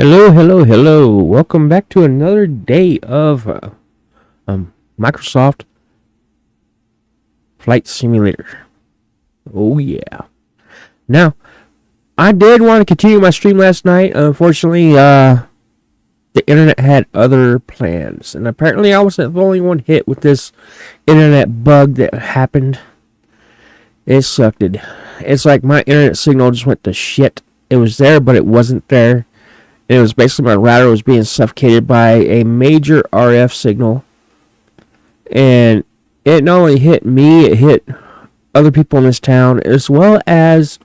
Hello, hello, hello. Welcome back to another day of Microsoft Flight Simulator. Oh, yeah. Now, I did want to continue my stream last night. Unfortunately, the internet had other plans. And apparently, I was the only one hit with this internet bug that happened. It sucked. It's like my internet signal just went to shit. It was there, but it wasn't there. It was basically my router was being suffocated by a major RF signal. And it not only hit me, it hit other people in this town, as well as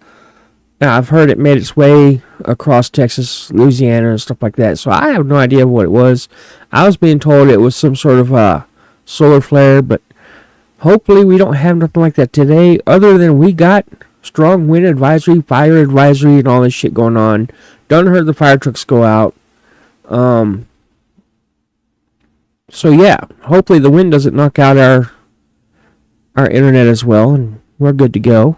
I've heard it made its way across Texas, Louisiana, and stuff like that. So I have no idea what it was. I was being told it was some sort of solar flare, but hopefully we don't have nothing like that today, other than we got strong wind advisory, fire advisory, and all this shit going on. Don't heard the fire trucks go out. So yeah, hopefully the wind doesn't knock out our internet as well, and we're good to go.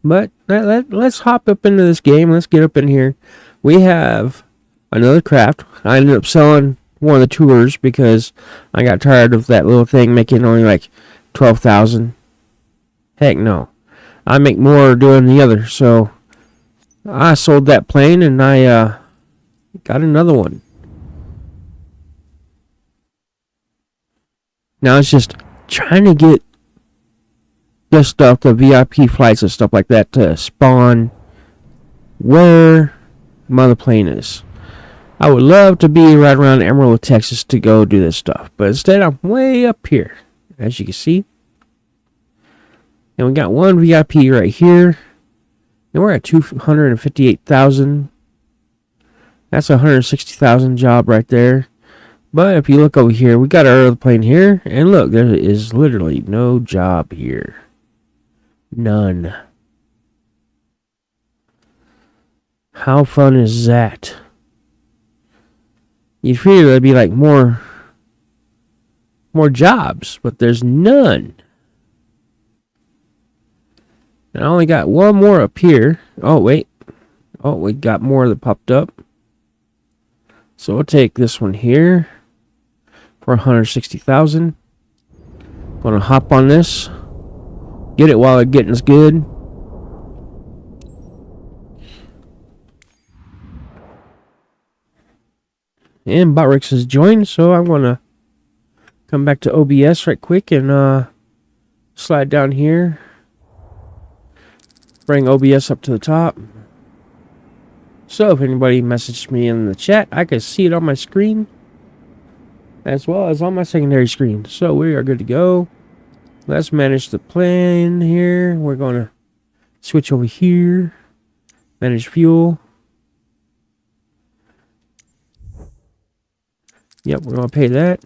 But let's hop up into this game. Let's get up in here. We have another craft. I ended up selling one of the tours because I got tired of that little thing making only like 12,000. Heck no, I make more doing the other. So I sold that plane and I got another one. Now it's just trying to get this stuff, the VIP flights and stuff like that, to spawn where my other plane is. I would love to be right around Amarillo, Texas to go do this stuff, but instead I'm way up here, as you can see. And we got one VIP right here. And we're at 258,000. That's a 160,000 job right there. But if you look over here, we got our other plane here. And look, there is literally no job here. None. How fun is that? You figure there'd be like more jobs, but there's none. And I only got one more up here. Oh, wait. Oh, we got more that popped up. So we'll take this one here for 160,000. Gonna hop on this. Get it while it's getting us good. And Botrix has joined, so I'm gonna come back to OBS right quick and slide down here. Bring OBS up to the top. So if anybody messaged me in the chat, I can see it on my screen as well as on my secondary screen. So we are good to go. Let's manage the plane here. We're going to switch over here. Manage fuel. Yep, we're going to pay that.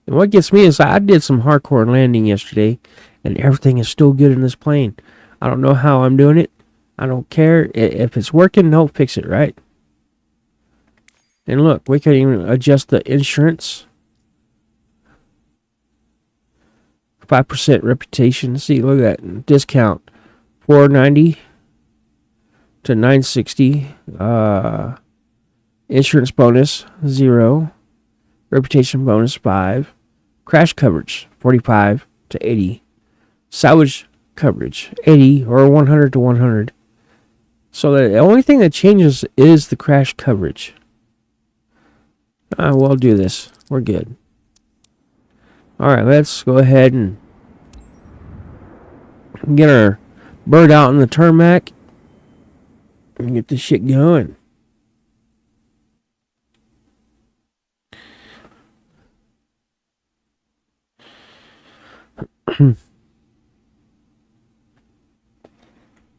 And what gets me is I did some hardcore landing yesterday, and everything is still good in this plane. I don't know how I'm doing it. I don't care. If it's working, don't fix it, right? And look, we can even adjust the insurance. 5% reputation. See, look at that. Discount. $490 to $960. Insurance bonus, 0. Reputation bonus, 5. Crash coverage, 45 to 80. Salvage coverage, 80 or 100 to 100. So the only thing that changes is the crash coverage. We'll do this. We're good. Alright, let's go ahead and get our bird out in the tarmac and get this shit going.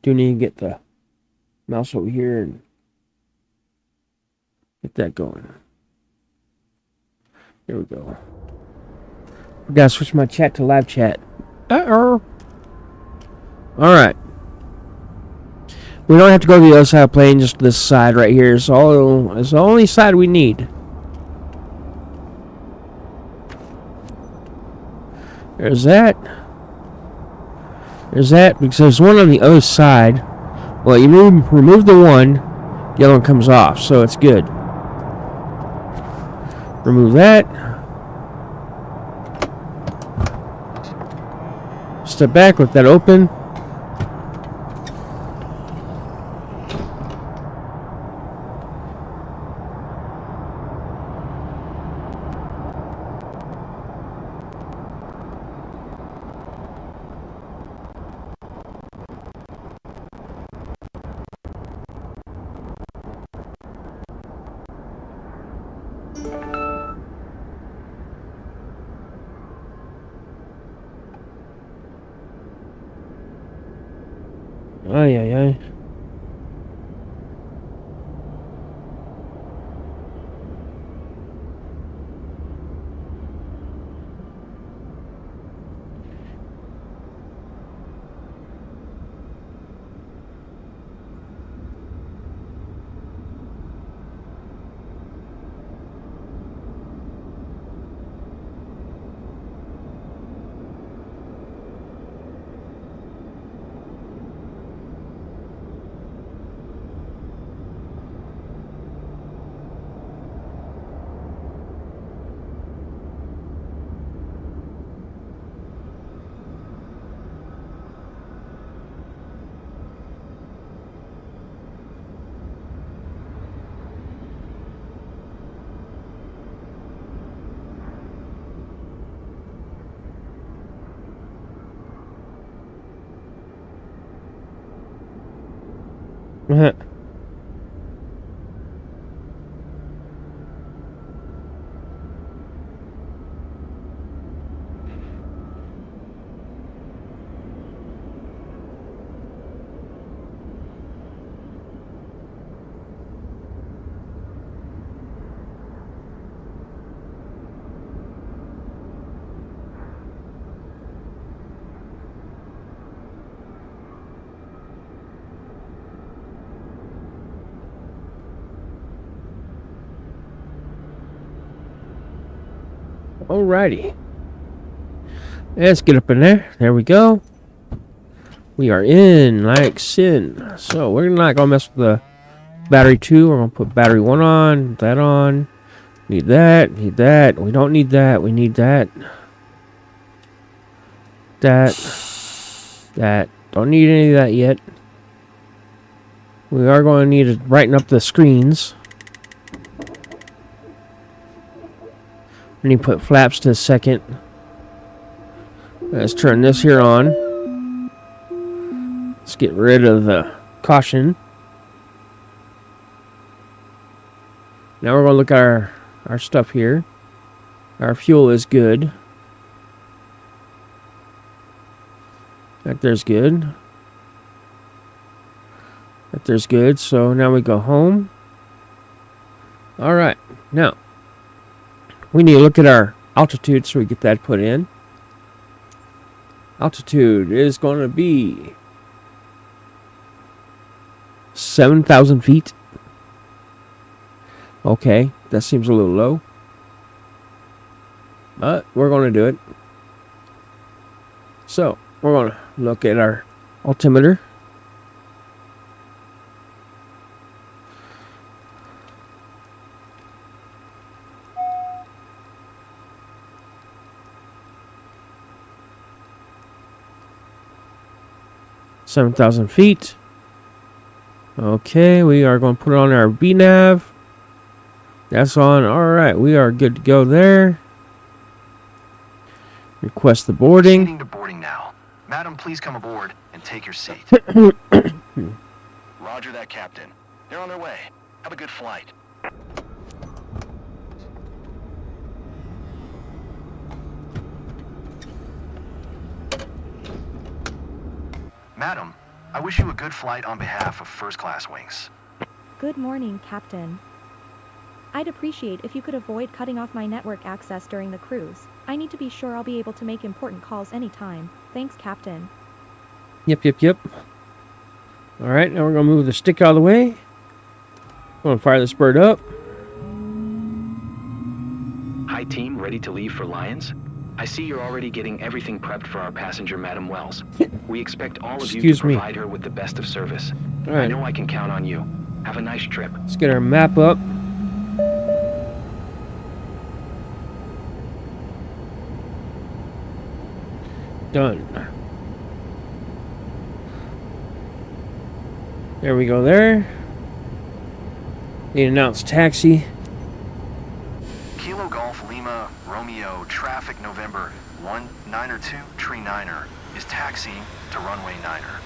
Do need to get the mouse over here and get that going. There we go. I gotta switch my chat to live chat. Alright. We don't have to go to the other side of the plane, just this side right here. It's the only side we need. There's that. There's that, because there's one on the other side. Well, you remove the one, the other one comes off, so it's good. Remove that. Step back, let that open. Ay, ay, ay. Alrighty. Let's get up in there. There we go. We are in like sin. So we're not gonna mess with the battery 2. We're gonna put battery 1 on, that on. Need that, need that. We don't need that. We need that. That. Don't need any of that yet. We are going to need to brighten up the screens. We need to put flaps to second. Let's turn this here on. Let's get rid of the caution. Now we're going to look at our stuff here. Our fuel is good. That there's good. That there's good. So now we go home. Alright. Now, we need to look at our altitude so we get that put in. Altitude is going to be 7,000 feet. Okay, that seems a little low. But we're going to do it. So, we're going to look at our altimeter. $7,000 feet. Okay, we are going to put on our B-nav. That's on. Alright, we are good to go there. Request the boarding. Proceeding to boarding now. Madam, please come aboard and take your seat. Roger that, Captain. They're on their way. Have a good flight. Madam, I wish you a good flight on behalf of First Class Wings. Good morning, Captain. I'd appreciate if you could avoid cutting off my network access during the cruise. I need to be sure I'll be able to make important calls anytime. Thanks, Captain. Yep. Alright, now we're going to move the stick out of the way. Going to fire this bird up. Hi, team. Ready to leave for Lions? I see you're already getting everything prepped for our passenger, Madam Wells. We expect all of you to provide her with the best of service. I know I can count on you. Have a nice trip. Let's get our map up. Done. There we go there. The announced taxi. Kilo Golf Lima Romeo traffic November 192 Tree Niner is taxiing to runway 9er.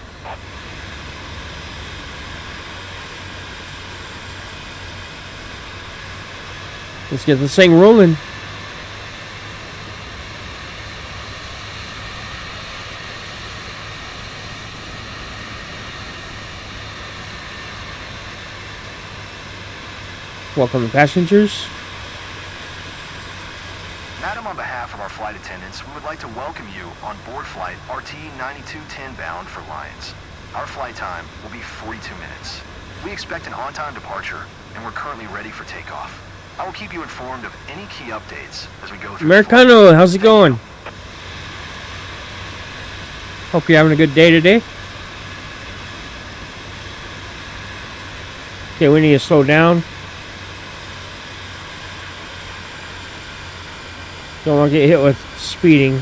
Let's get this thing rolling. Welcome passengers. Madam, on behalf of our flight attendants, we would like to welcome you on board flight RT 9210 bound for Lions. Our flight time will be 42 minutes. We expect an on-time departure, and we're currently ready for takeoff. I will keep you informed of any key updates as we go through. Americano, how's it going? Hope you're having a good day today. Okay, we need to slow down. Don't want to get hit with speeding.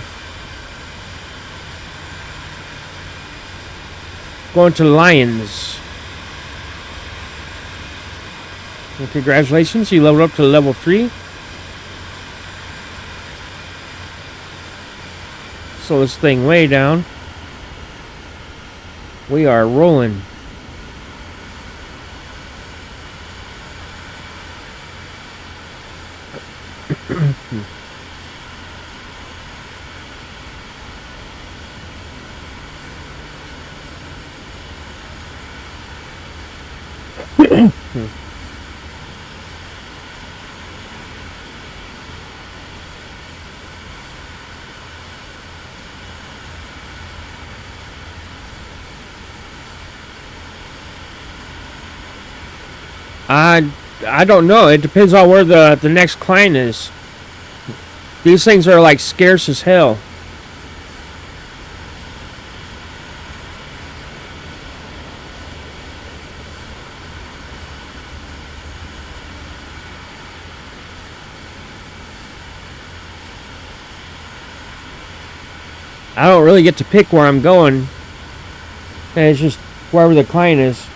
Going to Lions. Well, congratulations, you leveled up to level 3. Slow this thing way down. We are rolling. I don't know. It depends on where the next client is. These things are like scarce as hell. I don't really get to pick where I'm going. And it's just wherever the client is.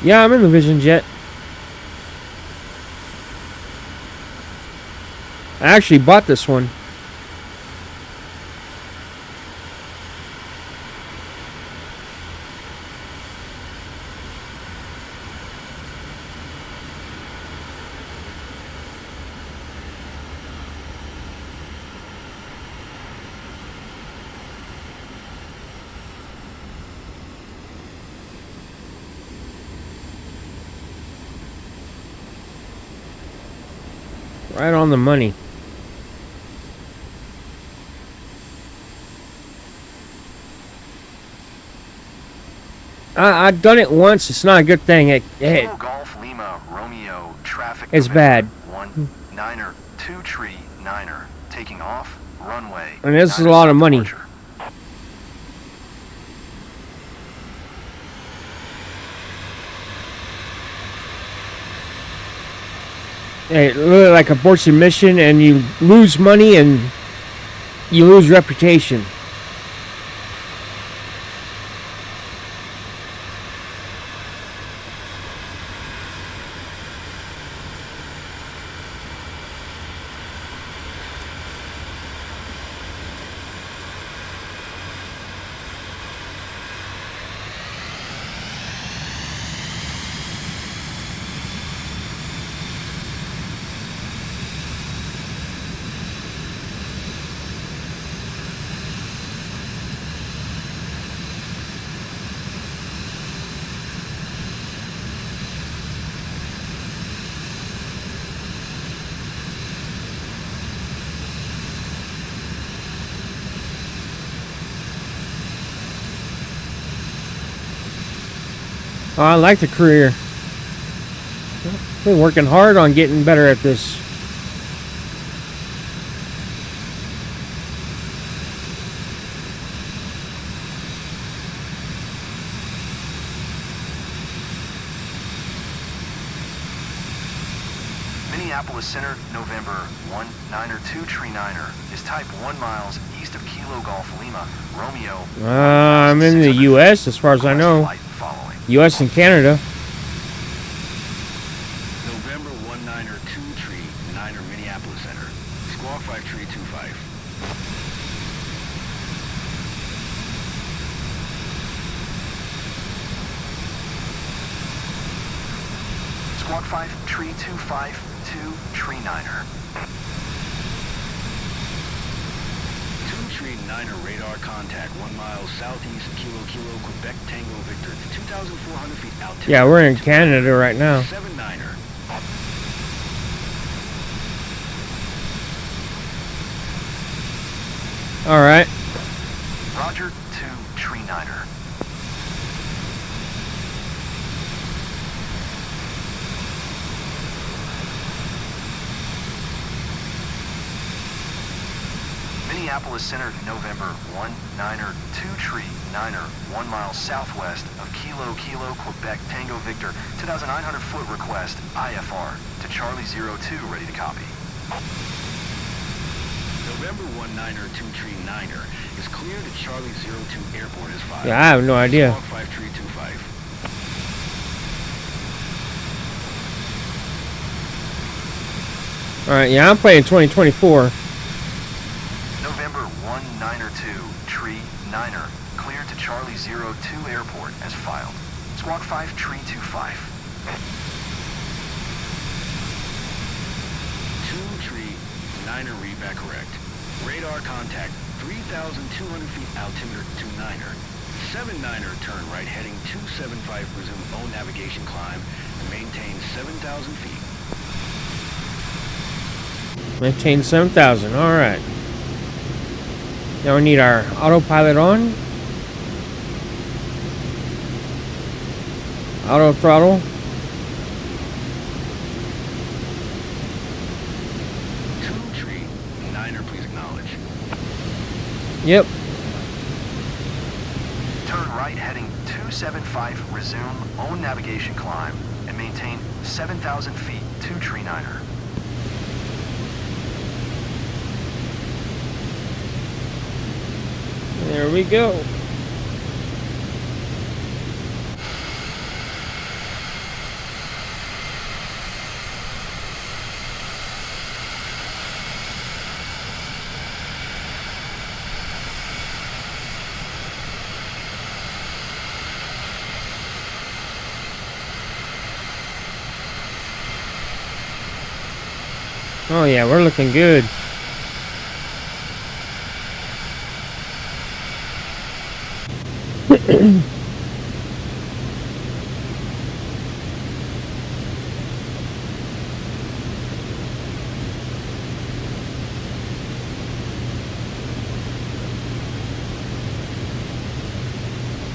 Yeah, I'm in the Vision Jet. I actually bought this one. Right on the money. I've done it once. It's not a good thing. Kilo Golf Lima Romeo traffic It's November bad. 192 Tree Niner taking off runway. And this is a 9er lot of money. departure. It looks like abortion mission, and you lose money and you lose reputation. Oh, I like the career. Been working hard on getting better at this. Minneapolis Center, November 192 Tree Niner is type 1 miles east of Kilo Golf Lima, Romeo. I'm in the U.S. as far as I know. U.S. and Canada. November 192 Tree Niner, Minneapolis Center. Squawk 5 Tree 25. Squawk 5 Tree 252 Tree Niner. 2 Tree Niner radar contact 1 mile southeast Kilo Quebec Tango Victor 2,400 feet altitude. Yeah, we're in Canada right now. 7 Niner. All right. Roger 2 Tree Niner. Minneapolis Center, November 192 Tree Niner, 1 mile southwest of Kilo Quebec Tango Victor, 2,900 foot request IFR to Charlie 02, ready to copy. November 192 Tree Niner is clear to Charlie 02 Airport as 5. Yeah, I have no idea. Squawk 5 Tree 25. All right, yeah, I'm playing 2024. November 192 Tree Niner, cleared to Charlie 02 Airport as filed. Squawk 5 Tree 25. 2 Tree Niner, read back correct. Radar contact 3,200 feet altimeter 2 Niner. 7 Niner, turn right heading 275, resume own navigation climb and maintain 7,000 feet. Maintain 7,000. All right. Now we need our autopilot on. Auto throttle. 2 Tree Niner, please acknowledge. Yep. Turn right heading 275, resume own navigation climb and maintain 7,000 feet 2 Tree Niner. There we go. Oh yeah, we're looking good.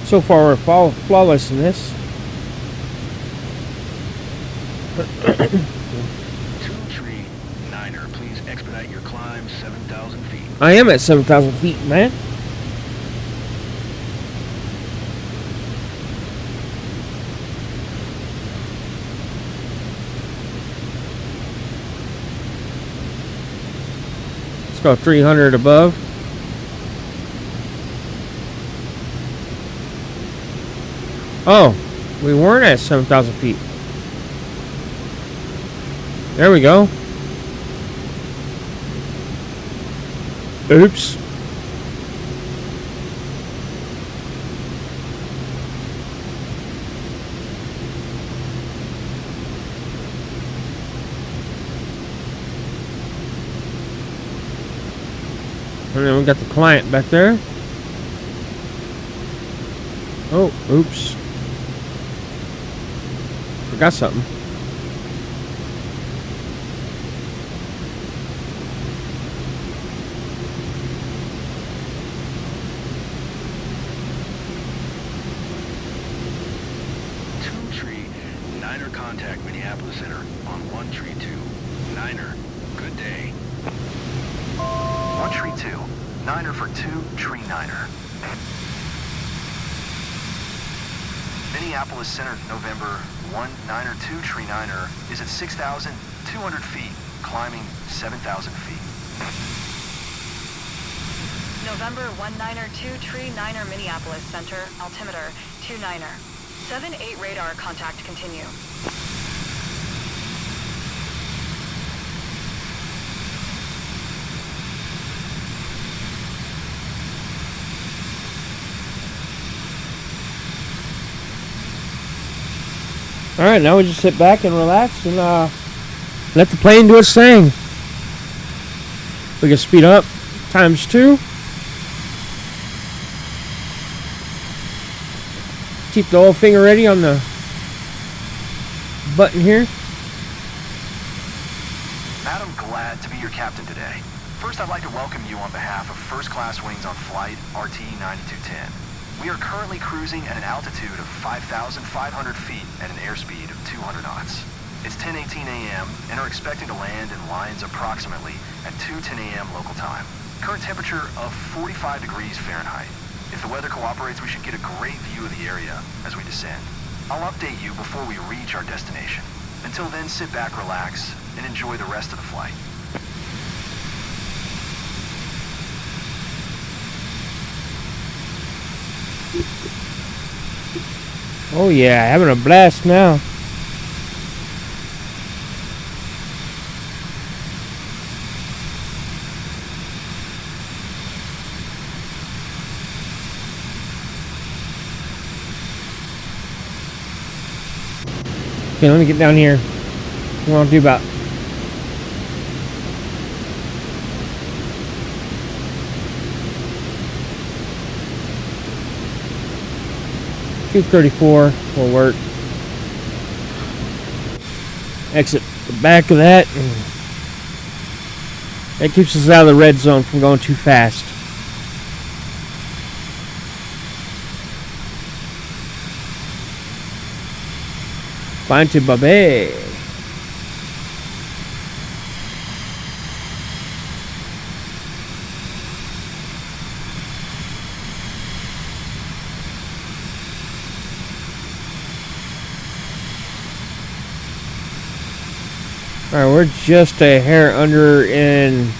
So far, we're flawless in this. 2 Tree Niner, please expedite your climb 7,000 feet. I am at 7,000 feet, man. Let's go 300 above. Oh, we weren't at 7,000 feet. There we go. Oops. And then we got the client back there. Oh, oops. Forgot something. Minneapolis Center on 132. Niner, good day. 132. Niner for 2, tree Niner. Minneapolis Center, November 192 tree Niner is at 6,200 feet, climbing 7,000 feet. November 192 tree Niner Minneapolis Center, altimeter 29er. 7-8 radar contact continue. All right, now we just sit back and relax and let the plane do its thing. We can speed up ×2. Keep the whole finger ready on the button here. Madam, glad to be your captain today. First, I'd like to welcome you on behalf of First Class Wings on Flight RT-9210. We are currently cruising at an altitude of 5,500 feet at an airspeed of 200 knots. It's 10:18 a.m. and are expecting to land in Lyons approximately at 2:10 a.m. local time. Current temperature of 45 degrees Fahrenheit. If the weather cooperates, we should get a great view of the area as we descend. I'll update you before we reach our destination. Until then, sit back, relax, and enjoy the rest of the flight. Oh yeah, having a blast now. Okay, let me get down here. We want to do about 234 will work. Exit the back of that. That keeps us out of the red zone from going too fast. Fine to Babe. Alright, we're just a hair under in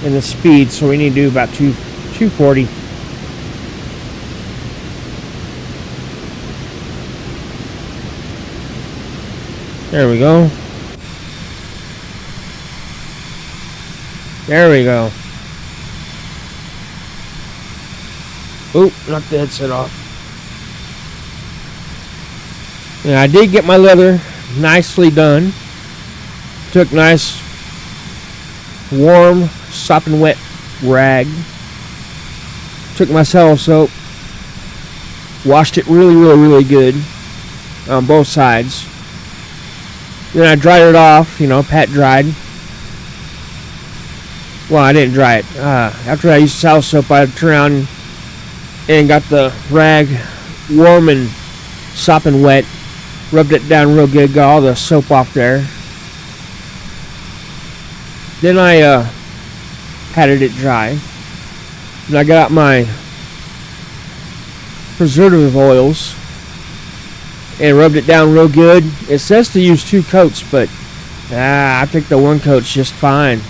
the speed, so we need to do about 240. There we go. There we go. Oop, knocked the headset off. Yeah, I did get my leather nicely done. Took nice warm sopping wet rag. Took my saddle soap. Washed it really good on both sides. Then I dried it off, pat dried. Well, I didn't dry it. After I used saddle soap, I turned around and got the rag warm and sopping wet. Rubbed it down real good, got all the soap off there. Then I patted it dry. And I got out my preservative oils and rubbed it down real good. It says to use 2 coats, but I think the 1 coat's just fine.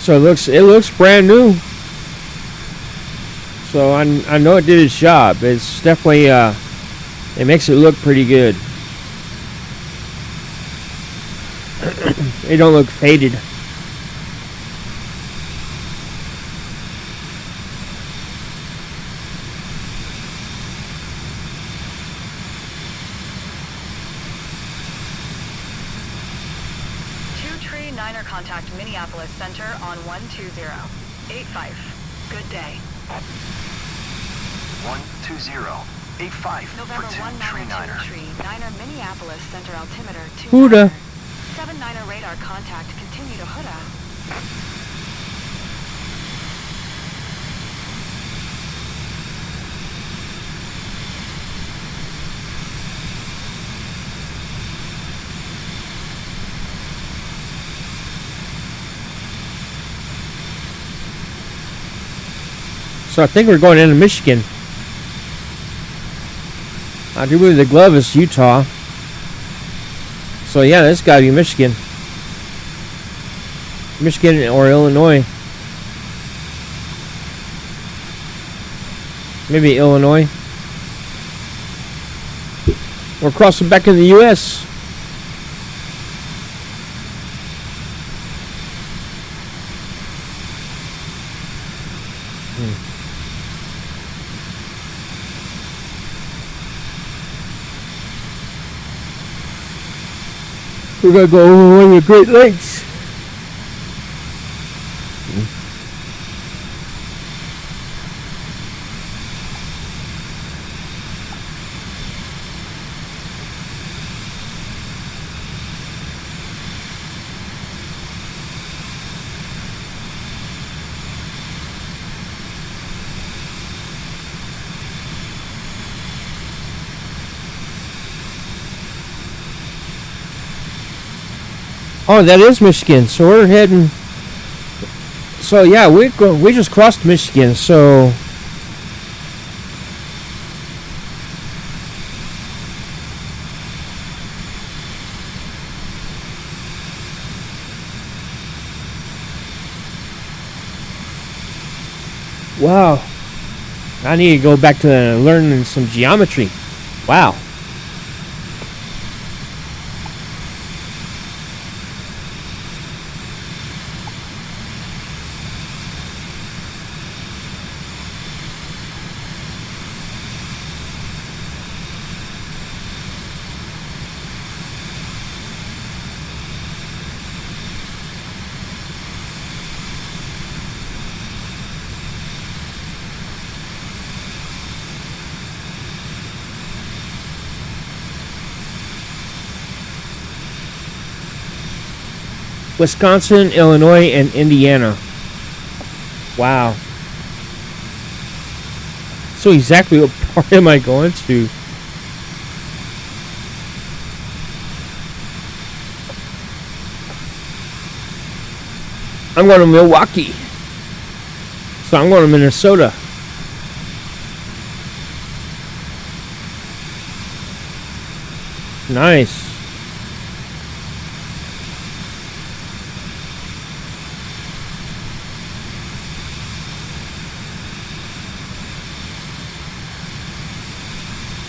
So it looks brand new. So I know it did its job. It's definitely it makes it look pretty good. It don't look faded. Niner contact Minneapolis Center on 12085. Good day. 12085 November for 2 tree Niner. tree Niner Minneapolis Center altimeter 2 Huda. 7 Niner radar contact continue to Huda. So I think we're going into Michigan. I do believe the glove is Utah. So yeah, this gotta be Michigan. Michigan or Illinois. Maybe Illinois. We're crossing back in the U.S. We're gonna go over one of the Great Lakes. Oh, that is Michigan. So we're heading. So yeah, we just crossed Michigan. So wow, I need to go back to learning some geometry. Wow. Wisconsin, Illinois, and Indiana. Wow. So exactly what part am I going to? I'm going to Milwaukee. So I'm going to Minnesota. Nice.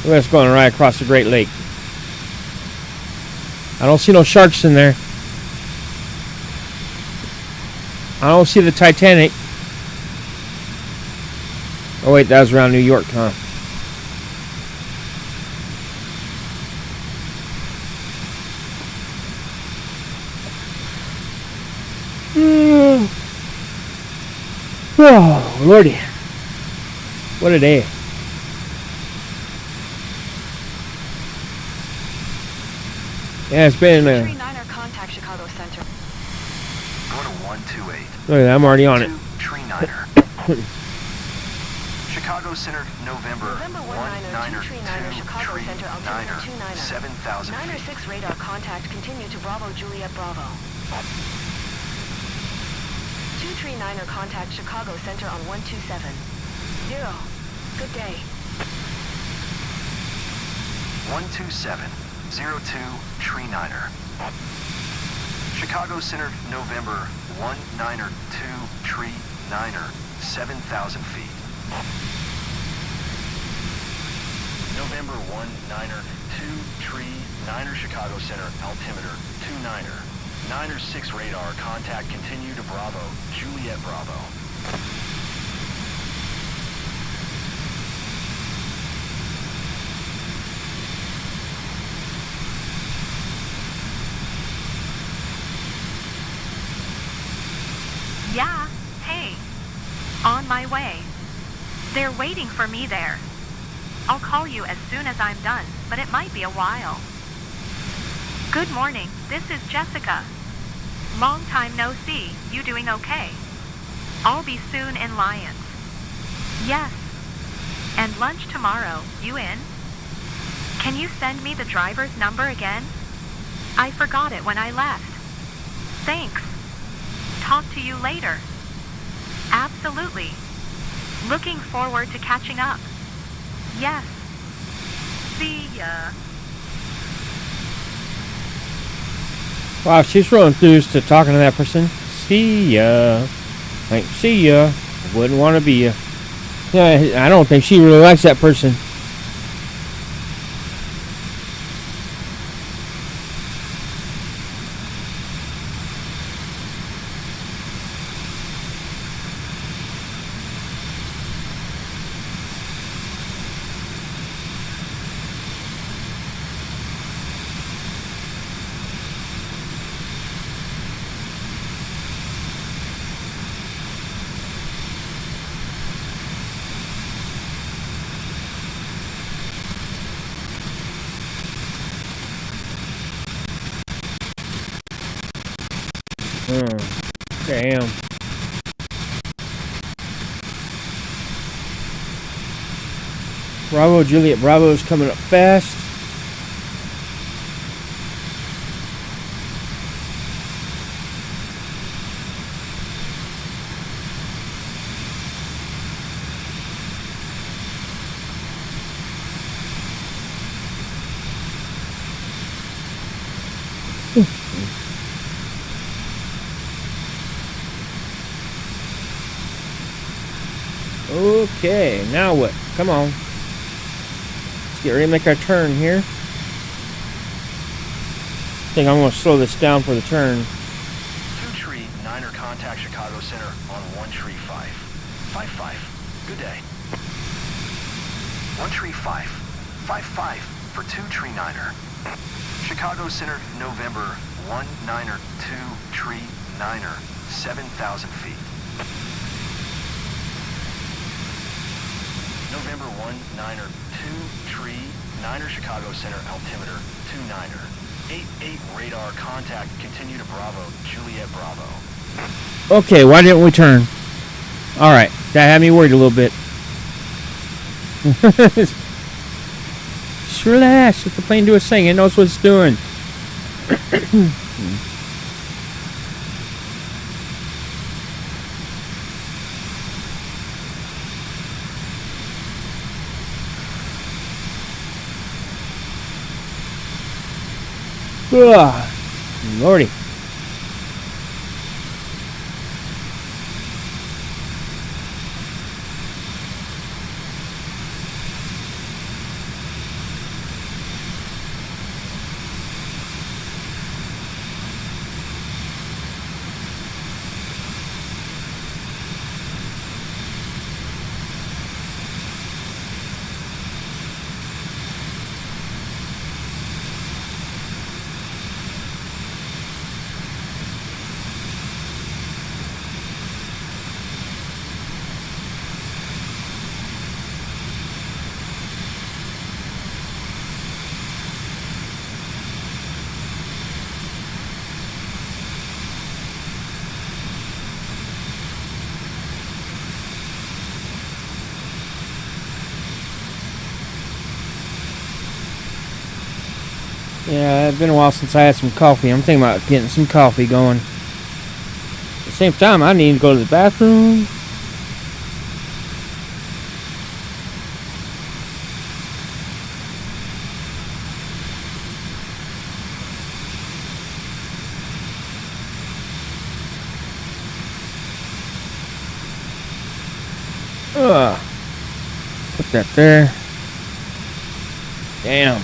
We're just going right across the Great Lake. I don't see no sharks in there. I don't see the Titanic. Oh wait, that was around New York, huh? Oh, Lordy. What a day. Yeah, it's been. 39er contact Chicago Center. Go to 128. Look at that, I'm already on it. Tree Niner. Chicago Center, November 19er, Tree Niner, 2 Chicago Tree Center, Niner, Altimeter 29er. 7,000 Niner feet. 6 radar contact, continue to Bravo Juliet Bravo. 2 Tree Niner contact Chicago Center on 127. 0. Good day. 127, 02 Tree Niner. Chicago Center, November 19er, 2 Tree Niner, 7,000 feet. November 19er, 2 Tree Niner, Chicago Center, altimeter 29er. Niner 6 radar, contact continue to Bravo, Juliet Bravo. Yeah, hey. On my way. They're waiting for me there. I'll call you as soon as I'm done, but it might be a while. Good morning, this is Jessica. Long time no see, you doing okay? I'll be soon in Lyons. Yes. And lunch tomorrow, you in? Can you send me the driver's number again? I forgot it when I left. Thanks. Talk to you later. Absolutely. Looking forward to catching up. Yes. See ya. Wow, she's real enthused to talking to that person. See ya. Like, see ya. Wouldn't want to be ya. Yeah, I don't think she really likes that person. Damn. Bravo, Juliet Bravo is coming up fast. Okay, now what? Come on. Let's get ready to make our turn here. I think I'm going to slow this down for the turn. 2 tree, 9er contact Chicago Center on 1 tree 5. 5-5. Good day. 1 tree 5. 5-5 for 2 tree 9er. Chicago Center, November 1 9er 2 tree 9er, 7,000 feet. November 1 9er 2 tree 9er Chicago Center altimeter 2 9er. 88 radar contact, continue to Bravo, Juliet Bravo. Okay, why didn't we turn? Alright, that had me worried a little bit. Just relax, let the plane do its thing, it knows what it's doing. Ugh, Lordy. Yeah, it's been a while since I had some coffee. I'm thinking about getting some coffee going. At the same time, I need to go to the bathroom. Put that there. Damn.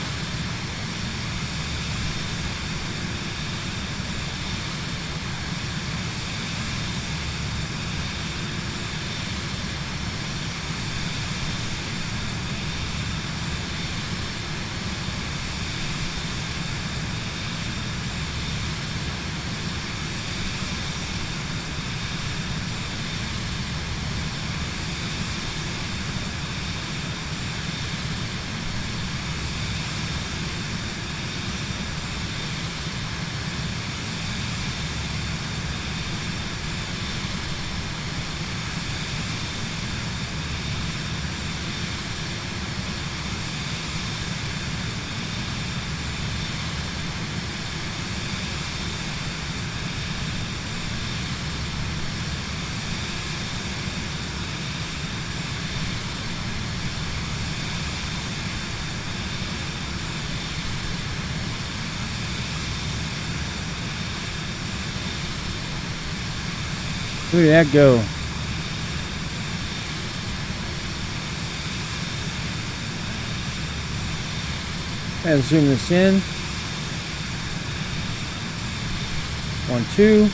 Where did that go? Let's zoom this in. 1, 2. 2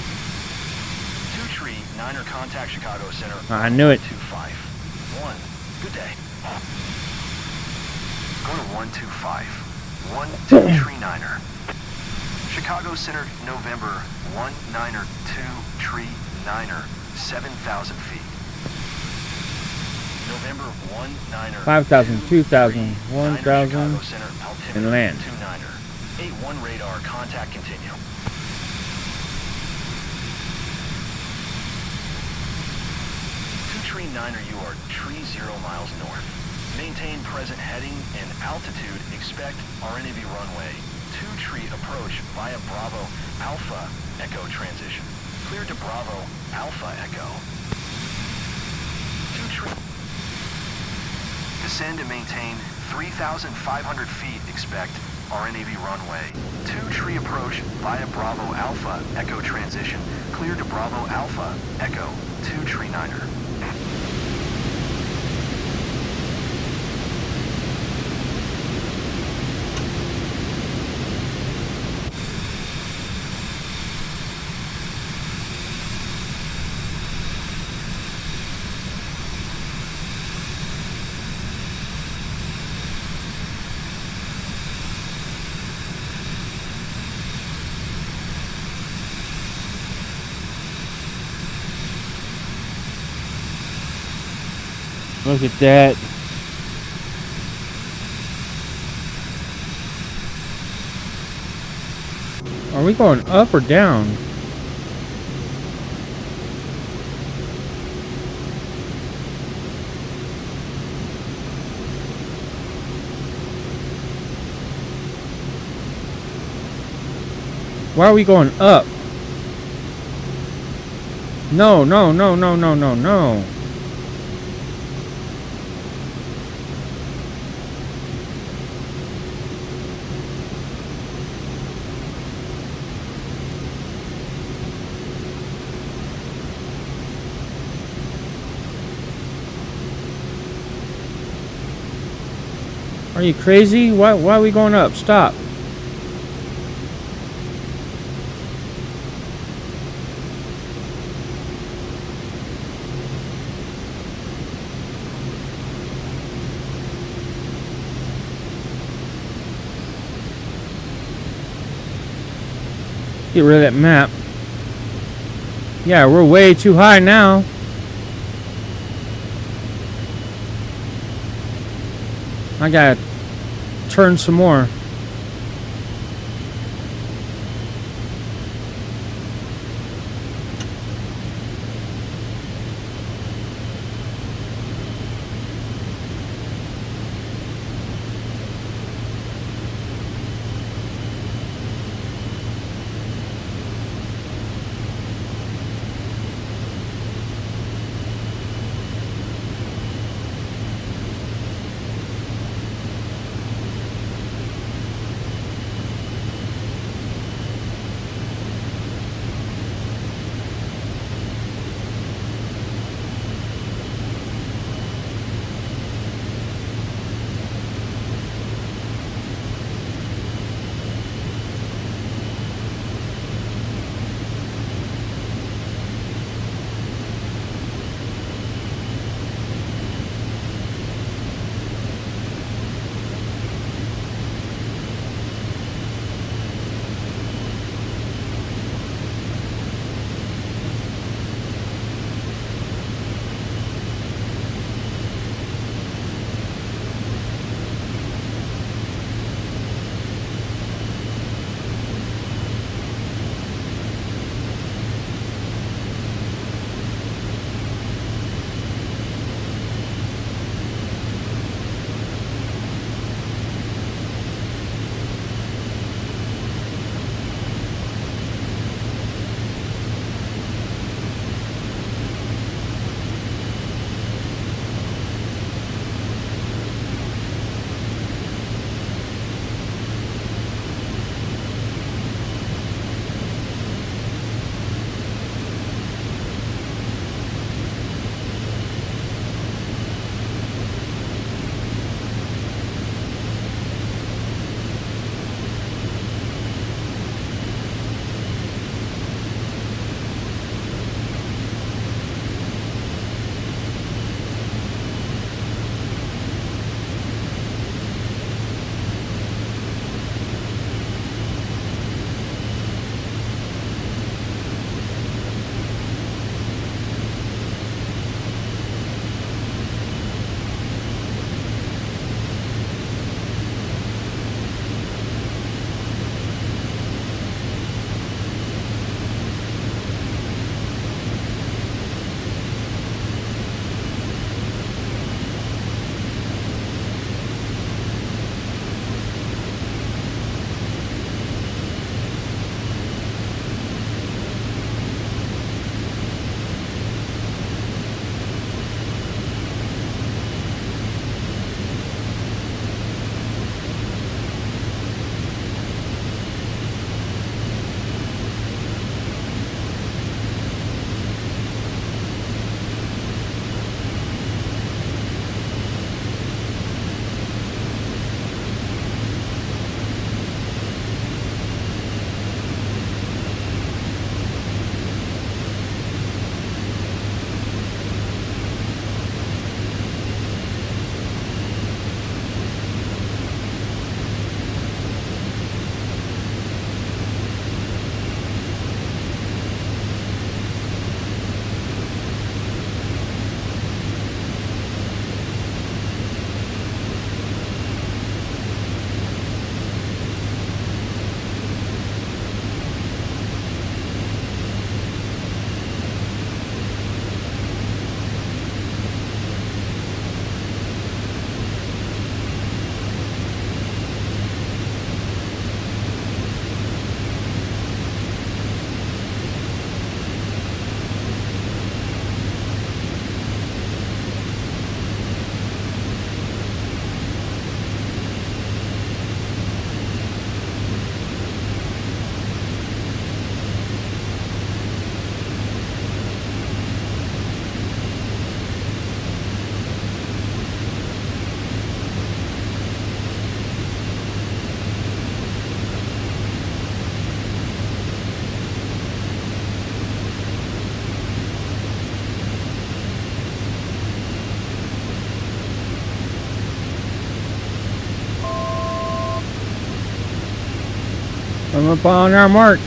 tree, 9er contact Chicago Center. I knew it. 125. 1. Good day. Go to 125. 1 2 tree 9er. Chicago Center, November 1 9er 2 tree 9er, 7,000 feet. November 1 9er 5,000, 2,000, 1,000 1,000, Center, altimeter and land. 2 9er. 8-1 radar, contact continue. Tree 9er, you are tree 0 miles north. Maintain present heading and altitude. Expect RNAV runway. 2 tree approach via Bravo Alpha Echo transition. Clear to Bravo Alpha Echo. 2 tree. Descend and maintain 3,500 feet. Expect RNAV runway. 2 tree approach via Bravo Alpha Echo transition. Clear to Bravo Alpha Echo. 2 tree 9er. Look at that. Are we going up or down? Why are we going up? No, no, no, no, no, no, no. Are you crazy? Why are we going up? Stop. Get rid of that map. Yeah, we're way too high now. I gotta turn some more. Come up on our mark.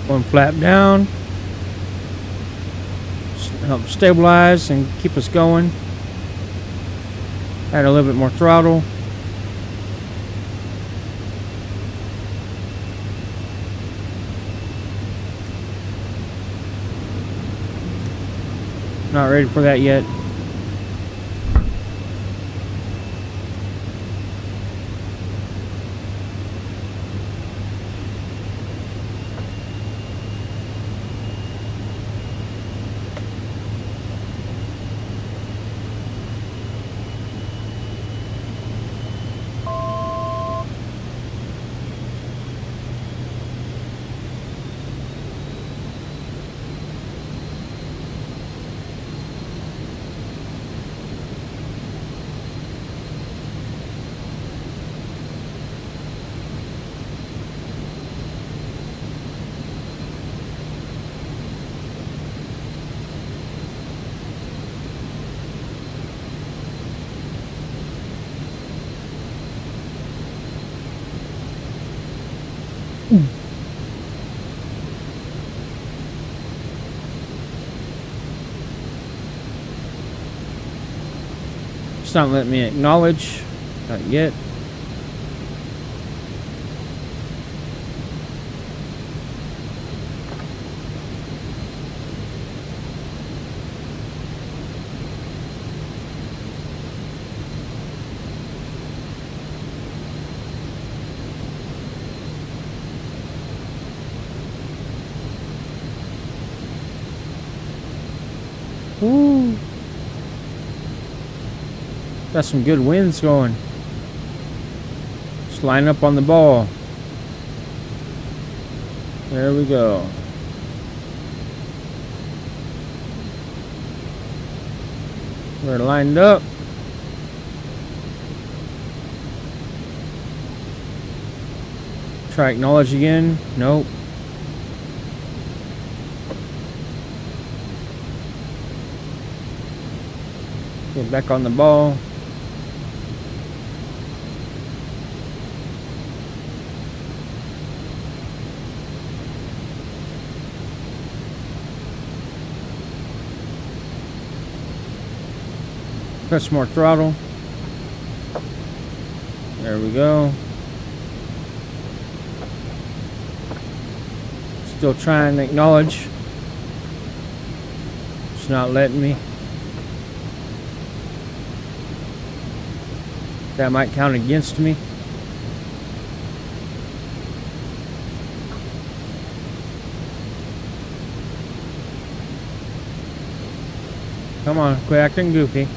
One flap down. Help stabilize and keep us going. Add a little bit more throttle. Not ready for that yet. It's not letting me acknowledge. Not yet. Ooh. Got some good winds going. Just line up on the ball. There we go. We're lined up. Try acknowledge again. Nope. Get back on the ball. Put some more throttle. There we go. Still trying to acknowledge. It's not letting me. That might count against me. Come on, quit acting goofy.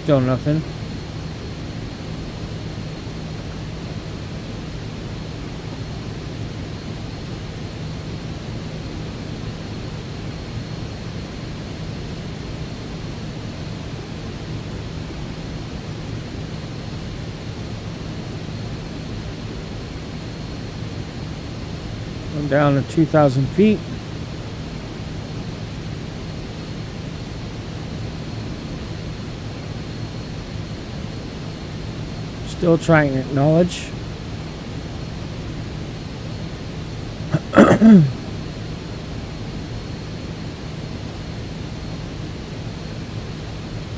Still nothing. I'm down to 2,000 feet. Still trying to acknowledge.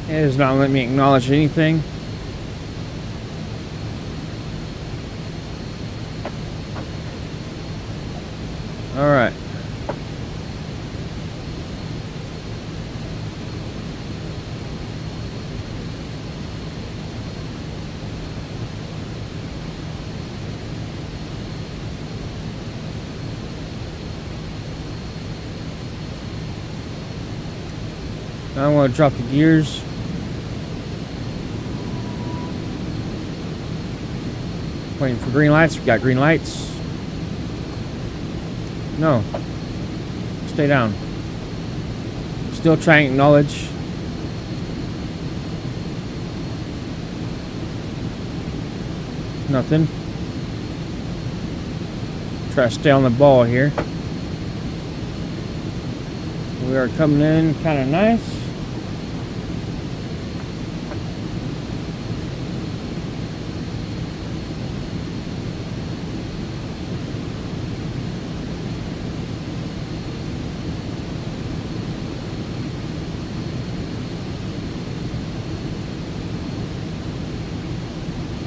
It is not letting me acknowledge anything. All right. Now I'm going to drop the gears. Waiting for green lights. We got green lights. No. Stay down. Still trying to acknowledge. Nothing. Try to stay on the ball here. We are coming in kind of nice.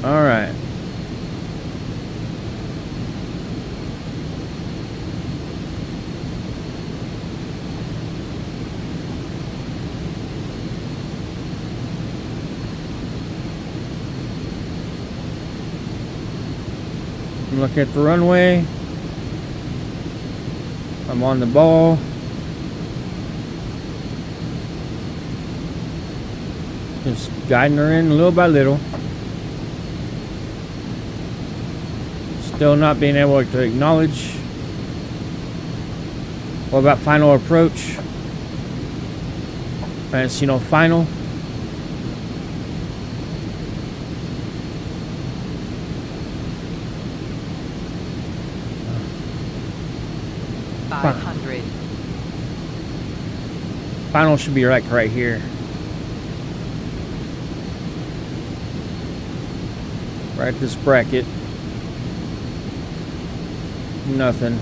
All right. I'm looking at the runway. I'm on the ball. Just guiding her in little by little. Still not being able to acknowledge. What about final approach? I see no final. Final should be right here. Right at this bracket. Nothing.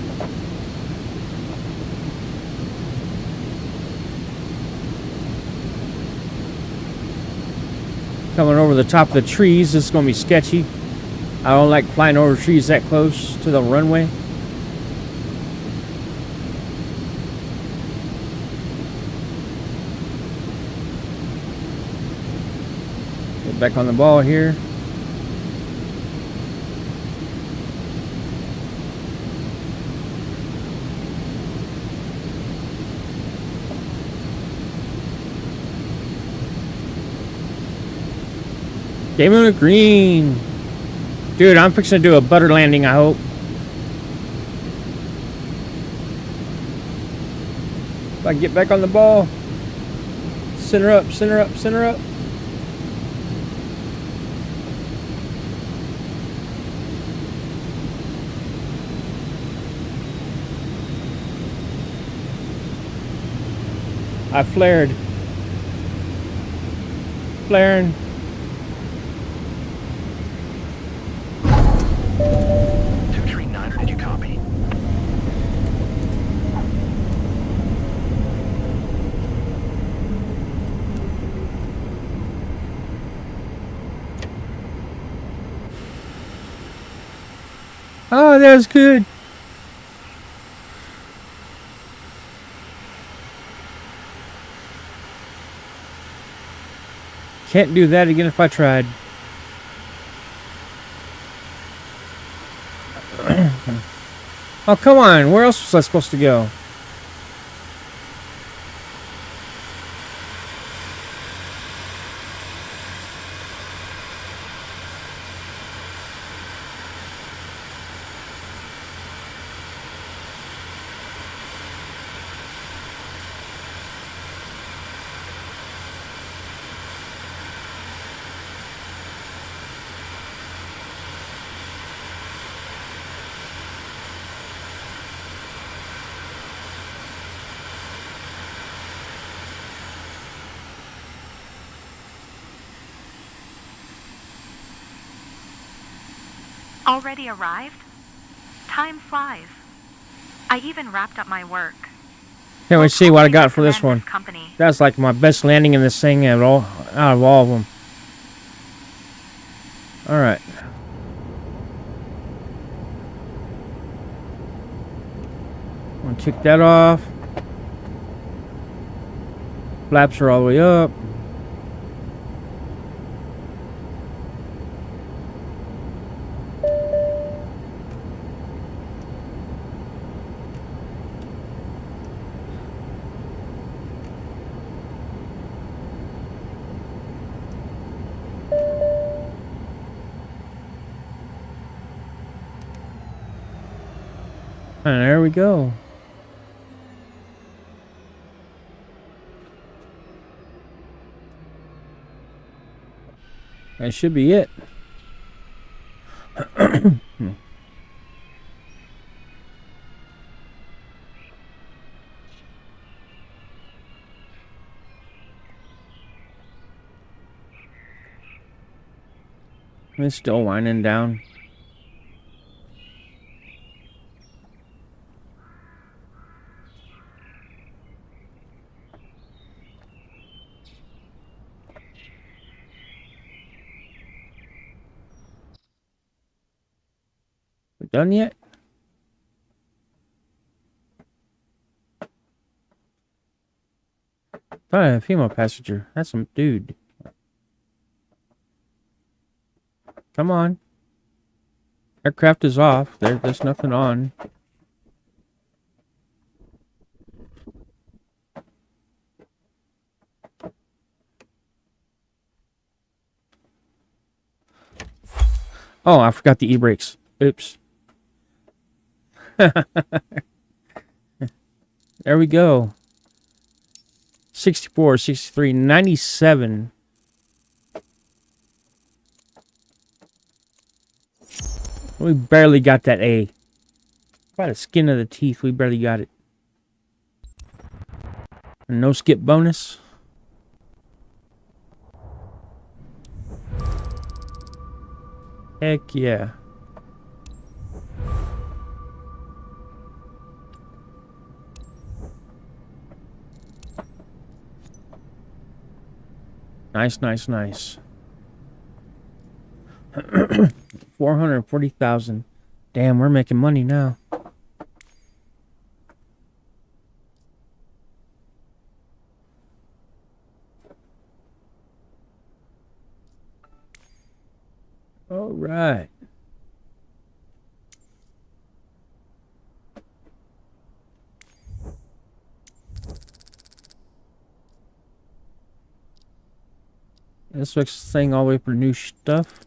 Coming over the top of the trees, this is going to be sketchy. I don't like flying over trees that close to the runway. Get back on the ball here. Gave him a green. Dude, I'm fixing to do a butter landing, I hope. If I can get back on the ball. Center up, center up, center up. I flared. Flaring. 239er, did you copy? Oh, that was good. Can't do that again if I tried. Oh, come on. Where else was I supposed to go? Already arrived? Time flies. I even wrapped up my work. Can't wait to see what I got for this Recommend one. company. That's like my best landing in this thing at all, out of all of them. Alright. I'm gonna kick that off. Flaps are all the way up. And there we go. That should be it. It's still winding down. We done yet? Oh, a female passenger. That's some dude. Come on. Aircraft is off. There's nothing on. Oh, I forgot the e-brakes. Oops. There we go. 64, 63, 97. We barely got that A. By the skin of the teeth, we barely got it. And no skip bonus. Heck yeah. Nice, nice, nice. 440,000. Damn, we're making money now. All right. Let's switch this thing all the way for new stuff.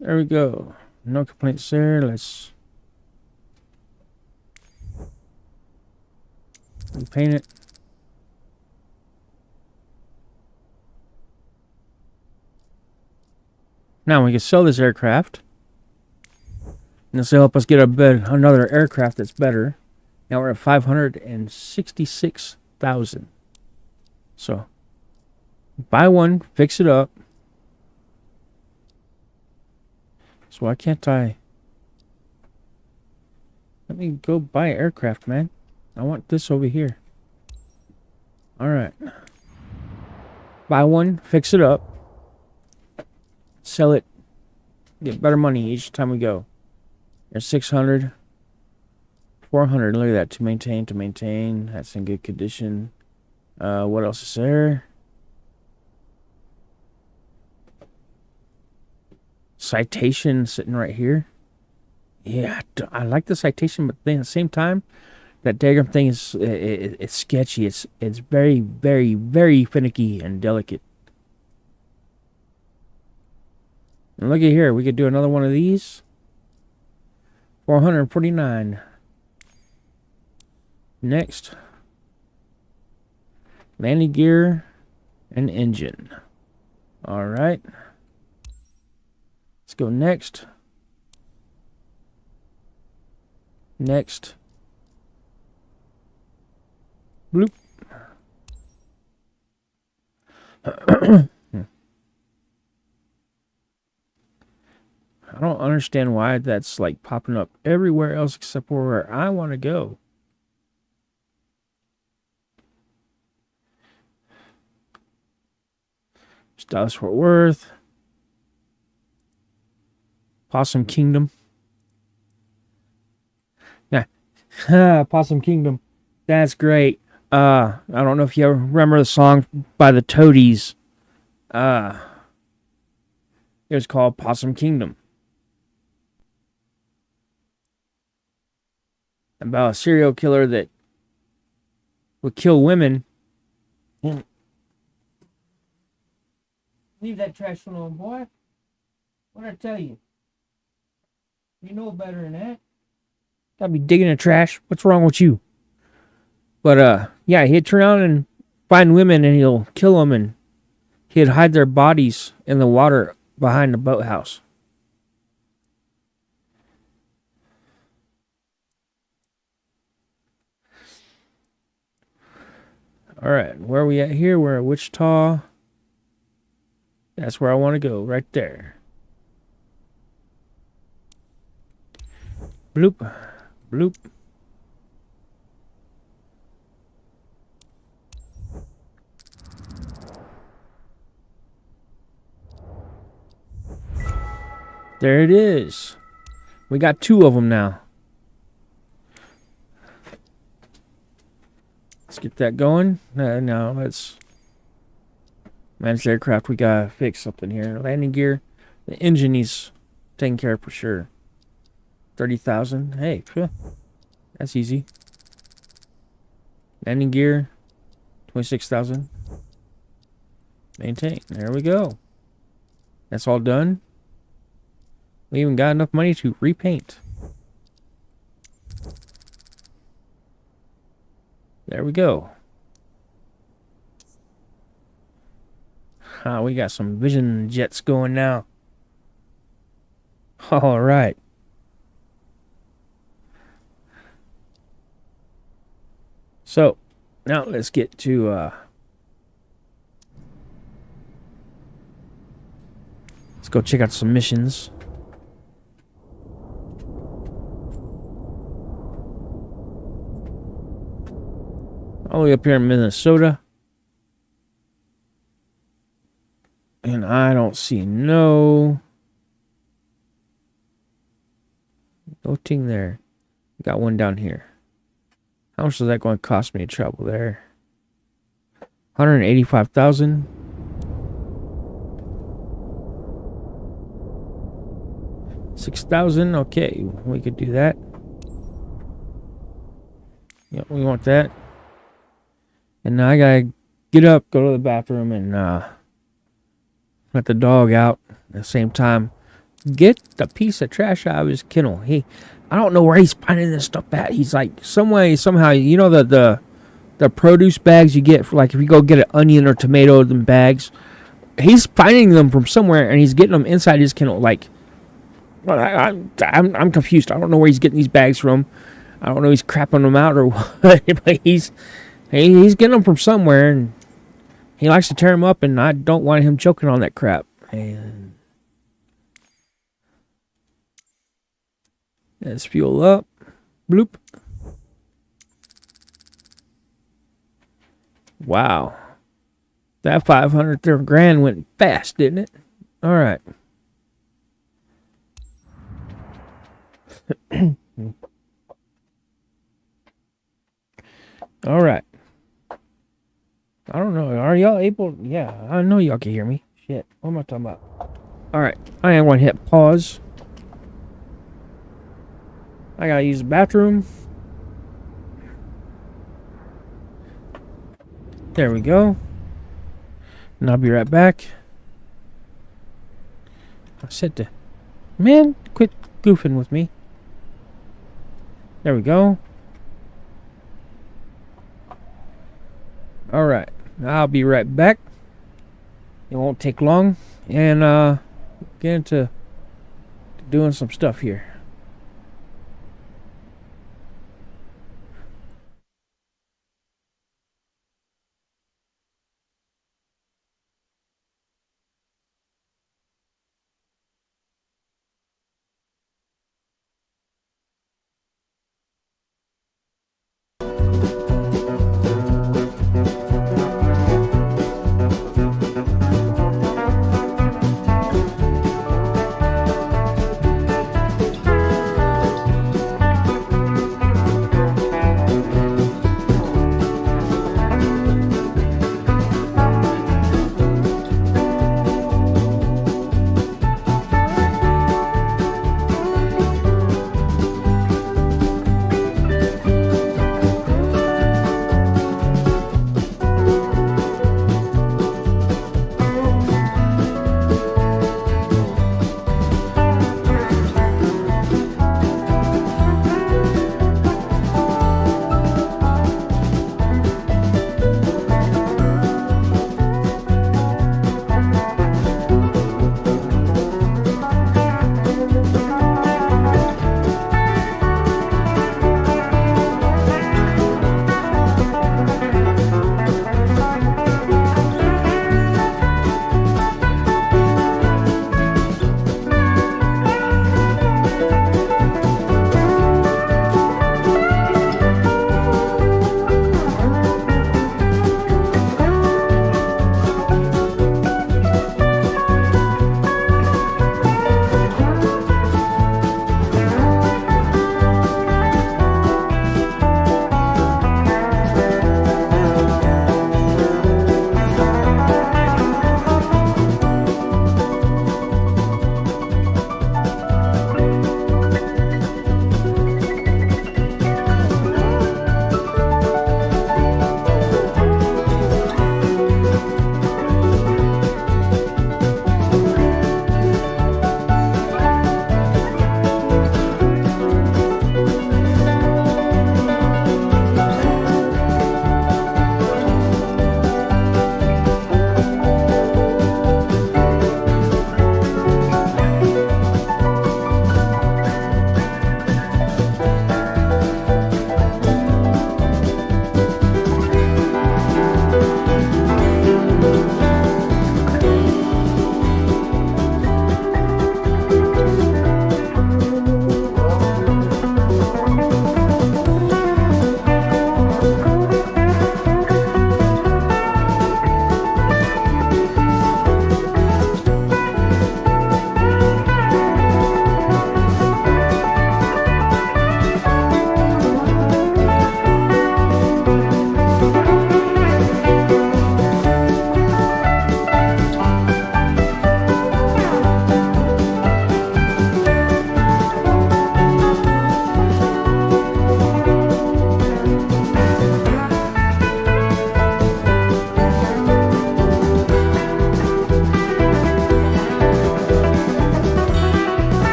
There we go. No complaints there. Let's paint it. Now we can sell this aircraft. And this will help us get another aircraft that's better. Now we're at 566,000. So, buy one, fix it up. So why can't I? Let me go buy an aircraft, man. I want this over here. Alright. Buy one, fix it up. Sell it. Get better money each time we go. There's 600. 400. Look at that. To maintain. That's in good condition. What else is there? Citation sitting right here. Yeah, I like the citation, but then at the same time, that diagram thing is it's sketchy. It's very, very, very finicky and delicate. And look at here, we could do another one of these. 449. Next, landing gear and engine. All right. Let's go next. Next. Bloop. I don't understand why that's like popping up everywhere else except for where I want to go. Dallas Fort Worth. Possum Kingdom. Yeah. Possum Kingdom. That's great. I don't know if you ever remember the song by the Toadies. It was called Possum Kingdom. About a serial killer that would kill women. Leave that trash alone, boy. What'd I tell you? You know better than that. Gotta be digging in the trash. What's wrong with you? But, yeah, he'd turn around and find women and he'll kill them, and he'd hide their bodies in the water behind the boathouse. Alright, where are we at here? We're at Wichita. That's where I want to go, right there. Bloop. Bloop. There it is. We got 2 of them now. Let's get that going. Now let's manage the aircraft. We gotta fix something here. Landing gear. The engine needs taken care of for sure. 30,000. Hey, that's easy. Landing gear. 26,000. Maintain. There we go. That's all done. We even got enough money to repaint. There we go. We got some vision jets going now. All right. So, now let's get to let's go check out some missions. All the way up here in Minnesota. And I don't see no ting there. Got one down here. How much is that going to cost me to travel there? 185,000. $6,000. Okay, we could do that. Yep, we want that. And now I gotta get up, go to the bathroom, and let the dog out. At the same time, get the piece of trash out of his kennel. I don't know where he's finding this stuff at. He's like, somehow, you know, the the produce bags you get for, like, if you go get an onion or tomato, them bags, he's finding them from somewhere and he's getting them inside his kennel. Like, well, I'm confused. I don't know where he's getting these bags from. I don't know if he's crapping them out or what, but he's getting them from somewhere, and he likes to tear them up, and I don't want him choking on that crap. And let's fuel up. Bloop. Wow. That 500 grand went fast, didn't it? All right. All right. I don't know. Are y'all able? Yeah, I know y'all can hear me. Shit. What am I talking about? All right. I am going to hit pause. I got to use the bathroom. There we go. And I'll be right back. I said to... Man, quit goofing with me. There we go. Alright. I'll be right back. It won't take long. And get into doing some stuff here.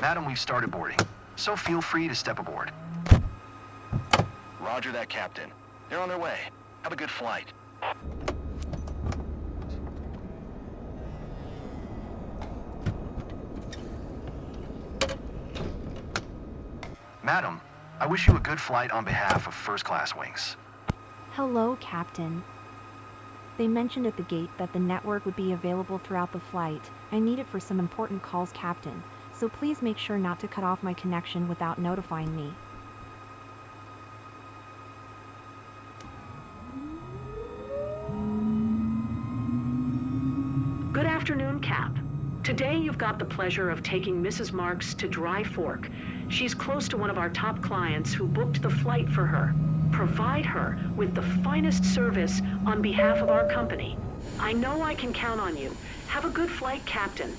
Madam, we've started boarding, so feel free to step aboard. Roger that, Captain. They're on their way. Have a good flight. Madam, I wish you a good flight on behalf of First Class Wings. Hello, Captain. They mentioned at the gate that the network would be available throughout the flight. I need it for some important calls, Captain, so please make sure not to cut off my connection without notifying me. Good afternoon, Cap. Today you've got the pleasure of taking Mrs. Marks to Dry Fork. She's close to one of our top clients who booked the flight for her. Provide her with the finest service on behalf of our company. I know I can count on you. Have a good flight, Captain.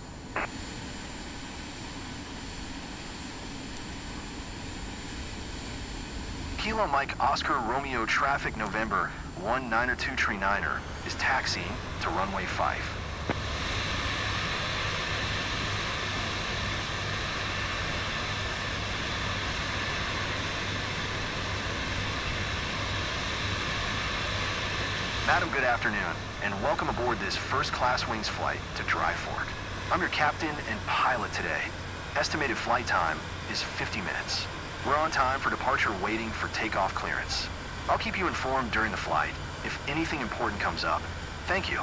Kilo Mike Oscar Romeo Traffic November 192 Tree Niner is taxiing to runway 5. Madam, good afternoon, and welcome aboard this First Class Wings flight to Dry Fork. I'm your captain and pilot today. Estimated flight time is 50 minutes. We're on time for departure, waiting for takeoff clearance. I'll keep you informed during the flight if anything important comes up. Thank you.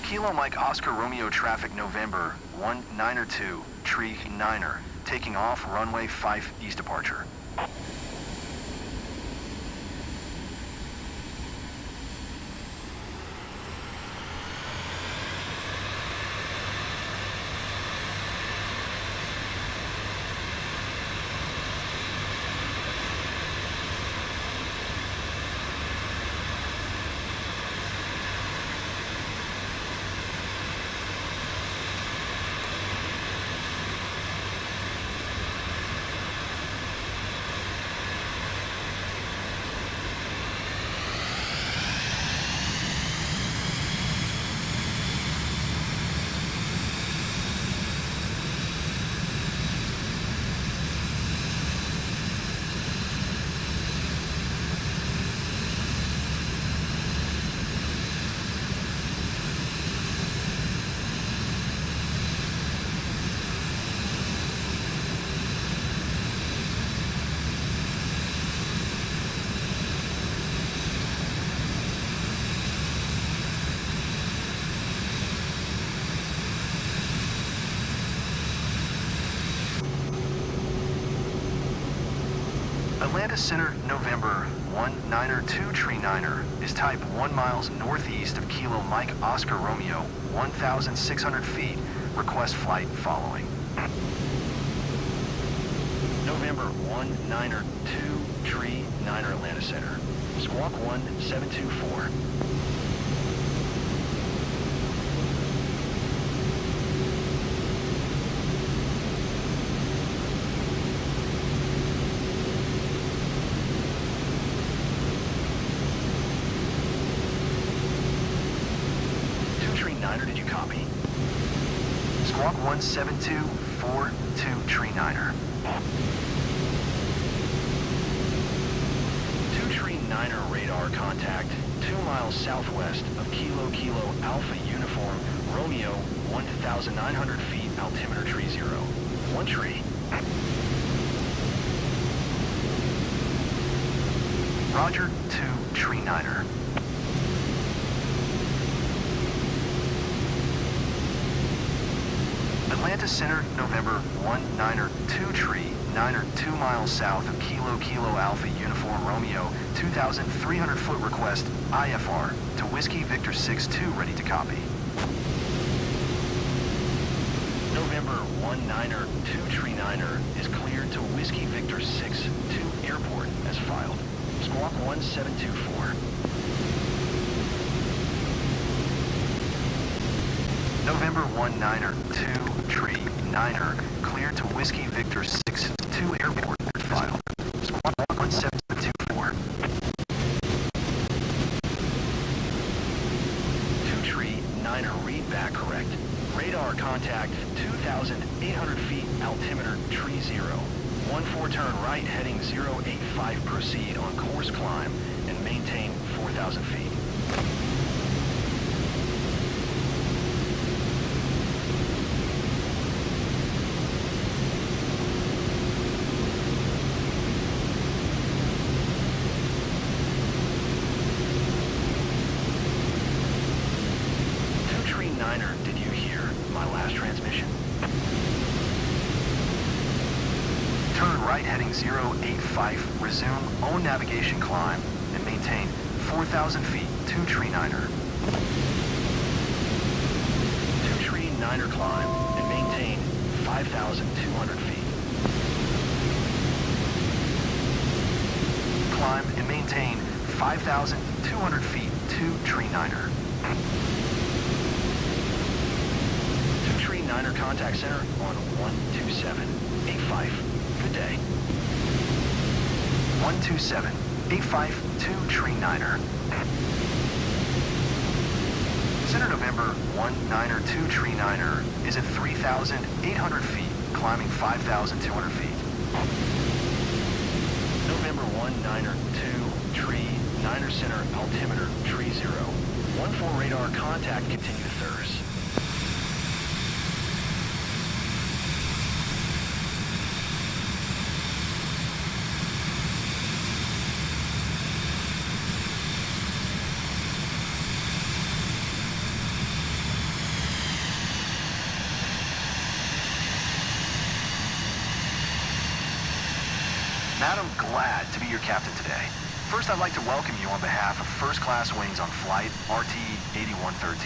Kilo Mike Oscar Romeo Traffic November 192 Tree Niner, taking off runway 5 east departure. Atlanta Center, November 192 Tree Niner is type 1 miles northeast of Kilo Mike Oscar Romeo, 1,600 feet. Request flight following. November 192 Tree Niner Atlanta Center. Squawk 1724. Niner, did you copy? Squawk 17242 Tree Niner. 2 Tree Niner radar contact 2 miles southwest of Kilo Kilo Alpha Uniform Romeo 1,900 feet altimeter tree 0. 1 tree. Roger 2 Tree Niner. Atlanta Center, November 192 Tree Niner 2 miles south of Kilo Kilo Alpha Uniform Romeo 2,300 foot request IFR to Whiskey Victor 6-2 ready to copy. November 192 Tree Niner is cleared to Whiskey Victor 6-2 airport as filed. Squawk 1724. November 192 Tree Niner cleared to Whiskey Victor 6-2 airport file. Squawk 1724. 2 Tree Niner readback correct. Radar contact 2,800 feet altimeter tree 0. 14 turn right heading 085 proceed on course climb and maintain 4,000 feet. Niner, did you hear my last transmission? Turn right heading 085, resume own navigation climb, and maintain 4,000 feet, 2 Tree Niner. 2 Tree Niner climb and maintain 5,200 feet. Climb and maintain 5,200 feet, 2 Tree Niner. Niner contact center on 12785. Good day. 12785 Tree Niner. Center November 192 Tree Niner is at 3,800 feet, climbing 5,200 feet. November 192 Tree Niner Center altimeter tree 0. 14 radar contact continue thirst. Madam, glad to be your captain today. First, I'd like to welcome you on behalf of First Class Wings on flight RT-8113.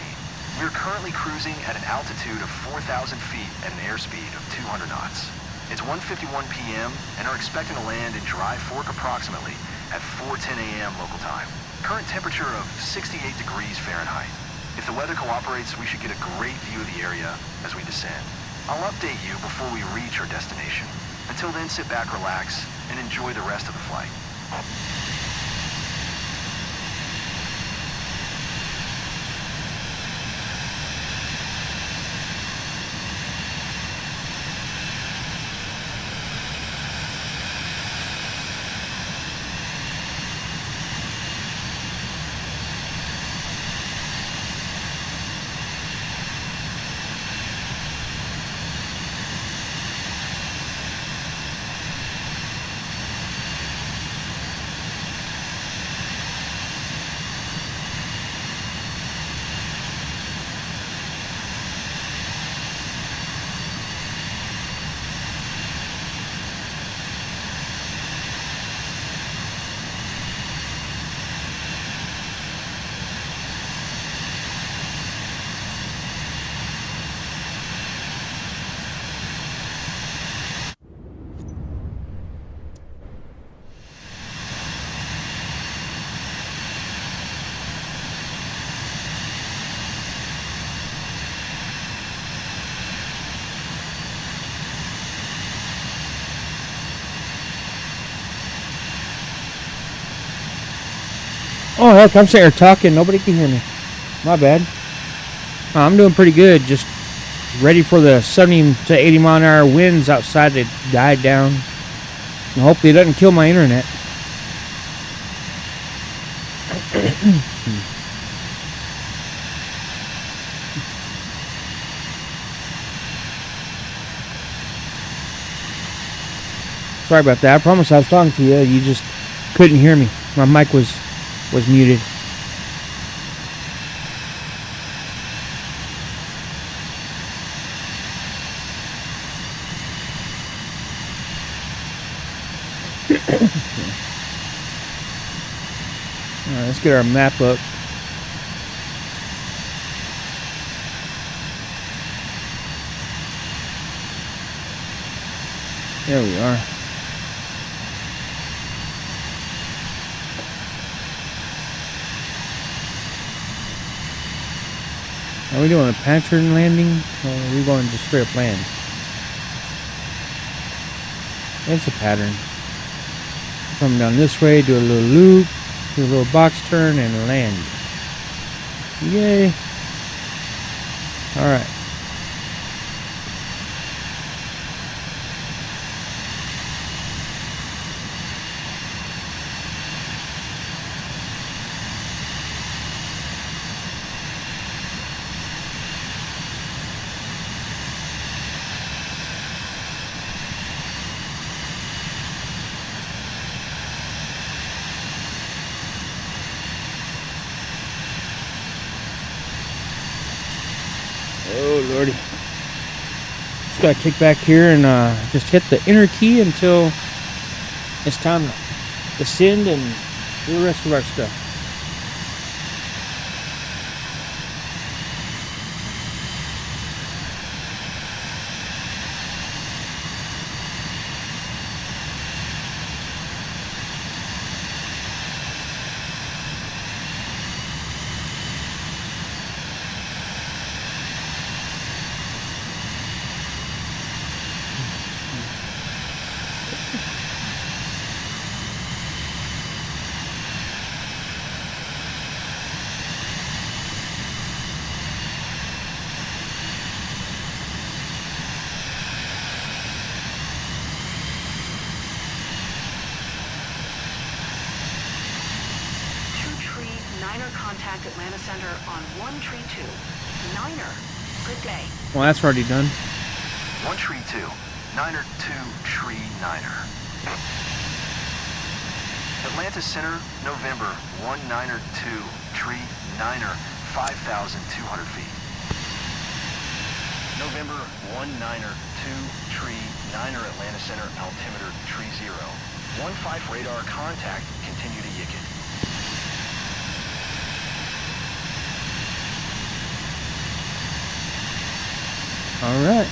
We are currently cruising at an altitude of 4,000 feet at an airspeed of 200 knots. It's 1:51 p.m. and are expecting to land in Dry Fork approximately at 4:10 a.m. local time. Current temperature of 68 degrees Fahrenheit. If the weather cooperates, we should get a great view of the area as we descend. I'll update you before we reach our destination. Until then, sit back, relax, and enjoy the rest of the flight. Oh, heck, I'm sitting here talking. Nobody can hear me. My bad. I'm doing pretty good. Just ready for the 70 to 80 mile an hour winds outside to die down. And hopefully it doesn't kill my internet. Sorry about that. I promise I was talking to you. You just couldn't hear me. My mic was muted. Alright, let's get our map up. There we are. Are we doing a pattern landing, or are we going just straight up land? It's a pattern. Come down this way, do a little loop, do a little box turn, and land. Yay! Alright. Oh lordy. Just gotta kick back here and just hit the enter key until it's time to send and do the rest of our stuff. Contact Atlanta Center on 132. Niner. Good day. Well, that's already done. 132. Niner 2 Tree Niner. Atlanta Center, November 192 Tree Niner, 5,200 feet. November 192 Tree Niner, Atlanta Center, altimeter Tree 0. 15 radar contact, continue to Yickett. All right.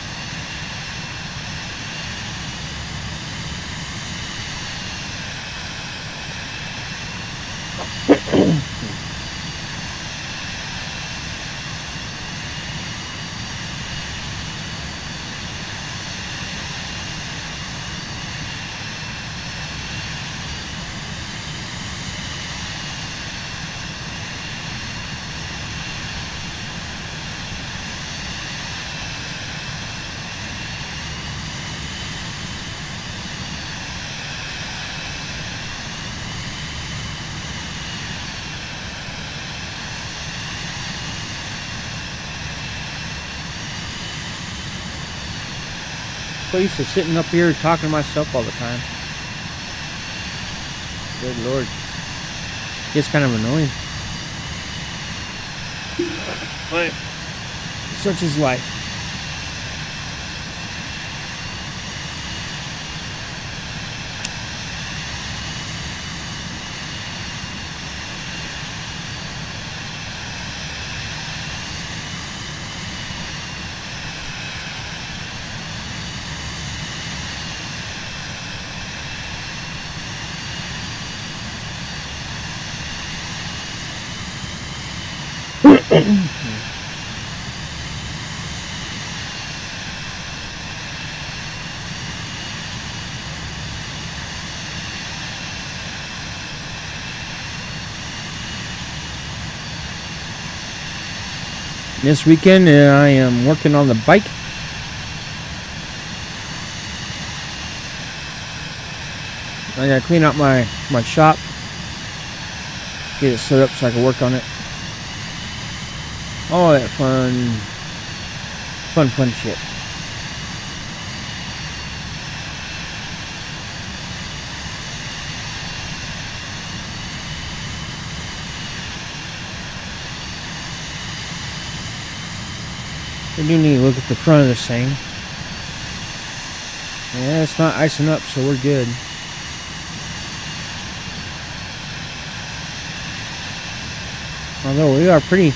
Place is sitting up here talking to myself all the time. Good Lord. It's kind of annoying. But such is life. This weekend, I am working on the bike. I gotta clean out my shop, get it set up so I can work on it. All that fun shit. We do need to look at the front of this thing. Yeah, it's not icing up, so we're good. Although we are pretty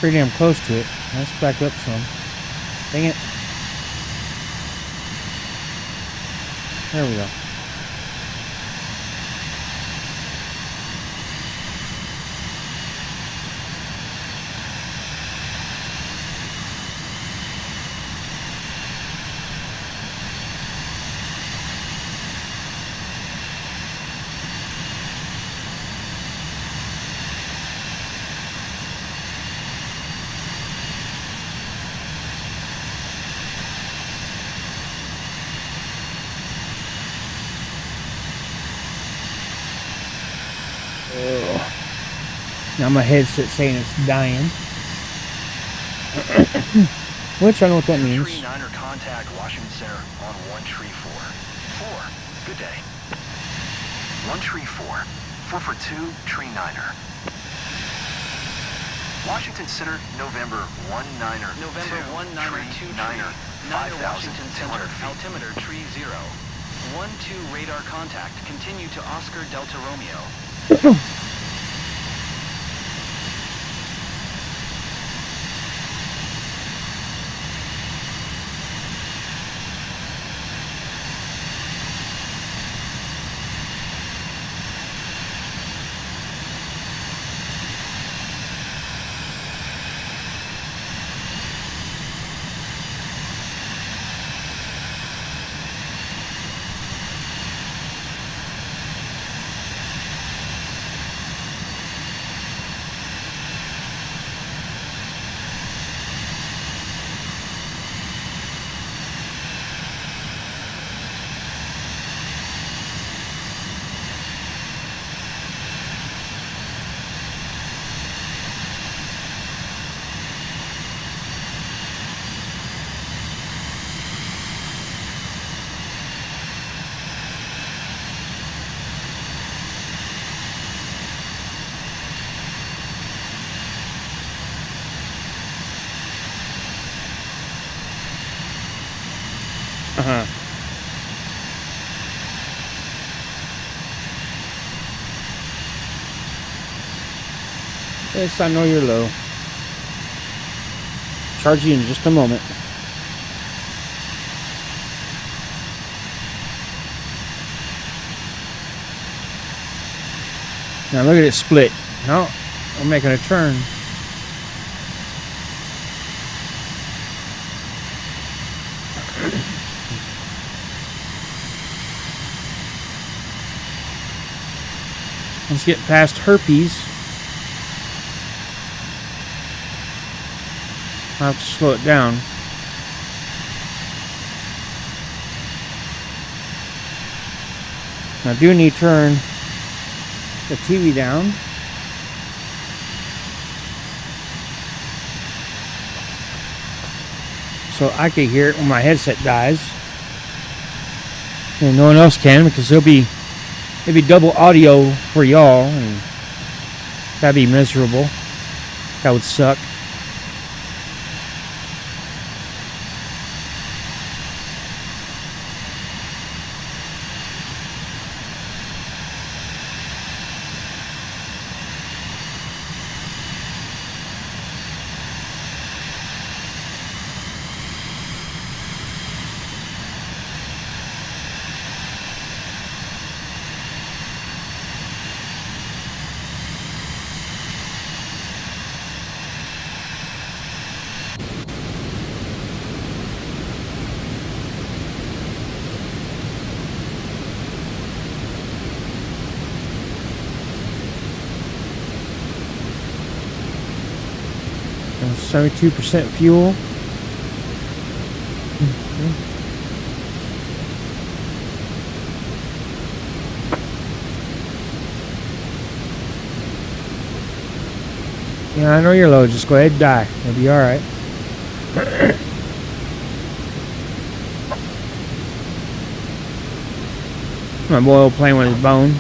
damn close to it. Let's back up some. Dang it. There we go. Now my headset's saying it's dying. Which I know what that means. Tree 9er contact Washington Center on 134. 4. Good day. 134. 4 for 2, Tree 9er. Washington Center, November 19er. November 192 Tree tree. 9er. 9er Washington Center, 5,200 feet. altimeter tree 0. 1-2 radar contact. Continue to Oscar Delta Romeo. Yes, I know you're low. Charge you in just a moment. Now look at it split. No, I'm making a turn. Let's get past herpes. I'll have to slow it down. Now do need to turn the TV down. So I can hear it when my headset dies. And no one else can, because it'll be double audio for y'all, and that'd be miserable. That would suck. 72% fuel. Yeah, I know you're low. Just go ahead and die. It'll be alright. My boy playing with his bone.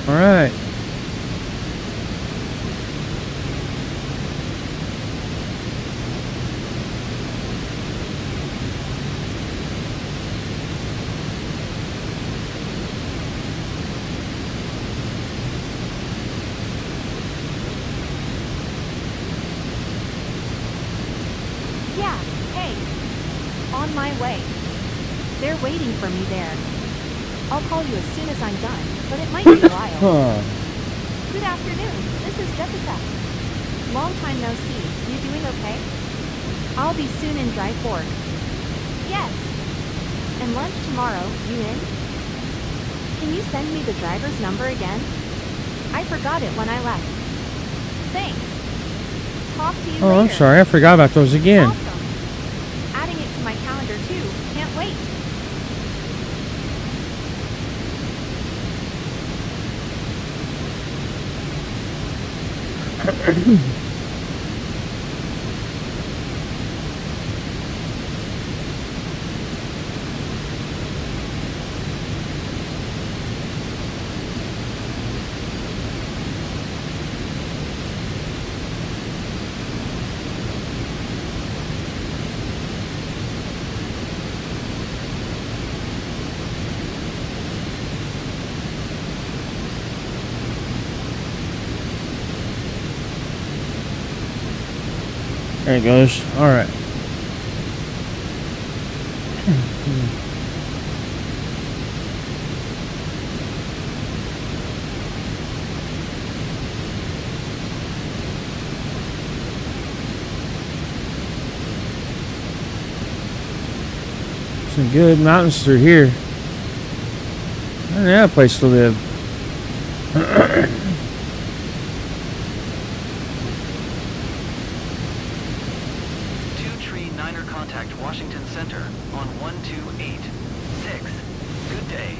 Alright. Yeah, hey. On my way. They're waiting for me there. I'll call you as soon as I'm done, but it might be a while. Huh. Good afternoon, this is Jessica. Long time no see, you doing okay? I'll be soon in Dry Fork. Yes. And lunch tomorrow, you in? Can you send me the driver's number again? I forgot it when I left. Thanks. Talk to you later. Oh, I'm sorry. I forgot about those again. Awesome. Adding it to my calendar too. Can't wait. There it goes. Alright. Some good mountains through here. And that place to live. 9er contact Washington Center on 1286. Good day.